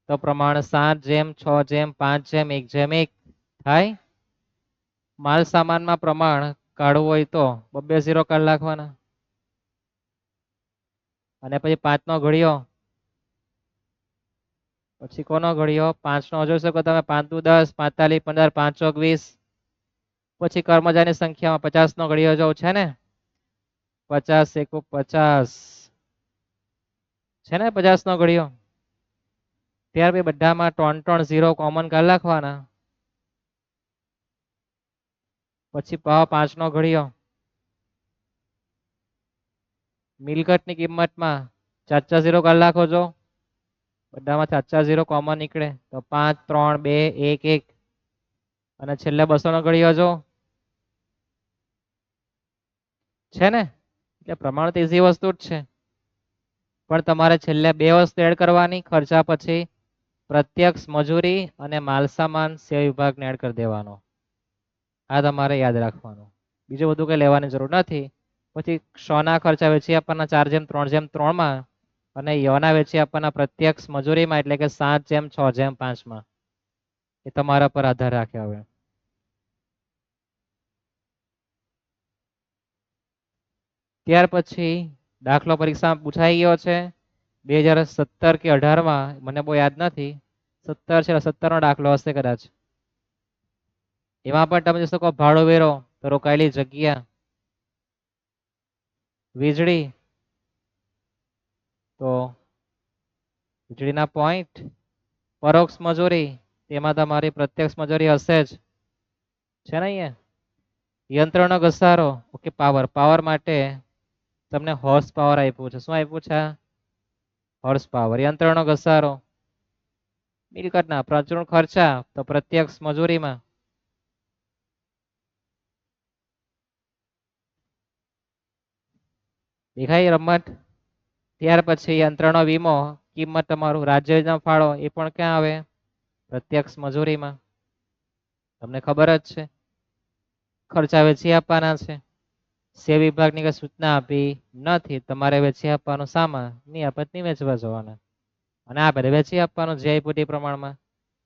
તો પ્રમાણ 7:6:5:1 થાય. માલ સામાનમાં પ્રમાણ કાઢવું હોય તો 2 0 કાઢી નાખવાના. અને પછી 5 નો ઘડિયો, પછી કોનો ઘડિયો? 5 નો જોઈ શકો તમે. 5 દુ 10, 45, 15, 5 ચોક 20. પછી કર્મચારીની સંખ્યામાં 50 નો ઘડિયો જો છે ને, 50 1 50 છે ને, 50 નો ઘડિયો. ત્યાર પછી બધામાં 3 3 0 કોમન કાઢી નાખવાના. પછી 5 નો ઘડિયો. મિલકતની કિંમતમાં 4 4 0 કાઢી નાખો છો. બધામાં 4 4 0 કોમન નીકળે તો 5 3 2 1 1. અને છેલ્લે 200 નો ઘડિયો જો છે ને. એટલે પ્રમાણ તો ઈઝી વસ્તુ જ છે, પણ તમારે છેલ્લે 2 વસ્તુ એડ કરવાની ખર્ચા પછી. પ્રત્યક્ષ મજૂરી અને માલસામાન સેવા વિભાગને એડ કરી દેવાનો. આ તમારે યાદ રાખવાનું. બીજું બધું કઈ લેવાની જરૂર નથી. પછી ક્ષના ખર્ચા વેચી આપવાના 4:3:3 માં. અને યના વેચી આપવાના પ્રત્યક્ષ મજૂરીમાં, એટલે કે 7:6:5 એ તમારા પર આધાર રાખે. હવે ત્યાર પછી દાખલો પરીક્ષામાં પૂછાઈ ગયો છે 2017 કે 18 માં, મને બહુ યાદ નથી. 17 છે, 17 નો દાખલો હશે કદાચ. એમાં પણ તમે જોઈ શકો ભાડો વેરો તો રોકાયેલી જગ્યા. વીજળી તો વીજળીના પોઈન્ટ. પરોક્ષ મજૂરી તેમાં તમારી પ્રત્યક્ષ મજૂરી હશે જ, છે ને અહીંયા. યંત્રનો ઘસારો, ઓકે. પાવર, પાવર માટે તમને હોર્સ પાવર આપ્યું છે. શું આપ્યું છે? Horse power. યંત્રનો ઘસારો. મિલકતના પ્રચુર ખર્ચા તો પ્રત્યક્ષ મજૂરીમાં. દેખાય રમત. ત્યાર પછી યંત્રનો વીમો, કિંમત તમારું રાજ્યનો ફાળો, એ પણ ક્યાં આવે? પ્રત્યક્ષ મજૂરીમાં. તમને ખબર જ છે. ખર્ચા વેચી આપવાના છે. સેવા વિભાગની કઈ સૂચના આપી નથી. તમારે વેચી આપવાનો સામાન, નહીં આપત નહીં વેચવા જવાના. અને આ બધે વેચી આપવાનું જે આપ્યું તે પ્રમાણમાં.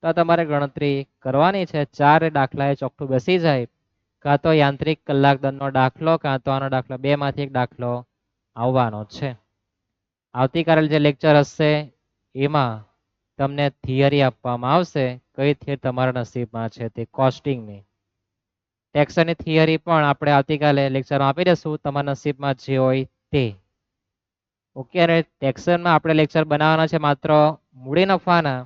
તો તમારે ગણતરી કરવાની છે. 4 દાખલા એ ચોખ્ખું બેસી જાય. કાં તો યાંત્રિક કલાક દંડનો દાખલો, કાં તો આનો દાખલો, 2 માંથી એક દાખલો આવવાનો છે. આવતીકાલે જે લેક્ચર હશે એમાં તમને થિયરી આપવામાં આવશે. કઈ થિયરી તમારા નસીબમાં છે તે કોસ્ટિંગની. ટેક્સની થિયરી પણ આપણે આવતીકાલે લેક્ચરમાં આપી દઈશું, તમારા નસીબમાં જે હોય તે. ઓકે. અને ટેક્સનમાં આપણે લેક્ચર બનાવવાના છે માત્ર મૂડી નફાના,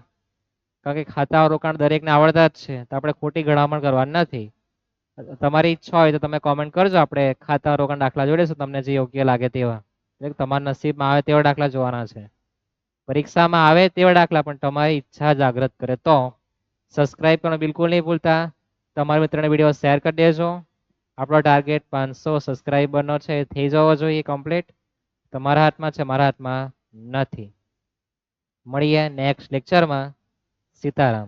કારણ કે ખાતા રોકાણ દરેકને આવડતા જ છે, તો આપણે ખોટી ગણામણ કરવાની નથી. તમારી ઈચ્છા હોય તો તમે કોમેન્ટ કરજો, આપણે ખાતા રોકાણ દાખલા જોડીશું તમને જે યોગ્ય લાગે તેવા. એટલે કે તમારા નસીબમાં આવે તેવા દાખલા જોવાના છે. પરીક્ષામાં આવે તેવા દાખલા, પણ તમારી ઈચ્છા જાગૃત કરે તો. સબસ્ક્રાઇબ કરવાનું બિલકુલ નહીં ભૂલતા. તમારા મિત્રોને વિડીયો શેર કરી દેજો. આપણો ટાર્ગેટ 500 સબસ્ક્રાઇબરનો છે, એ થઈ જવો જોઈએ કમ્પ્લીટ. તમારા હાથમાં છે, મારા હાથમાં નથી. મળીએ નેક્સ્ટ લેક્ચરમાં. સીતારામ.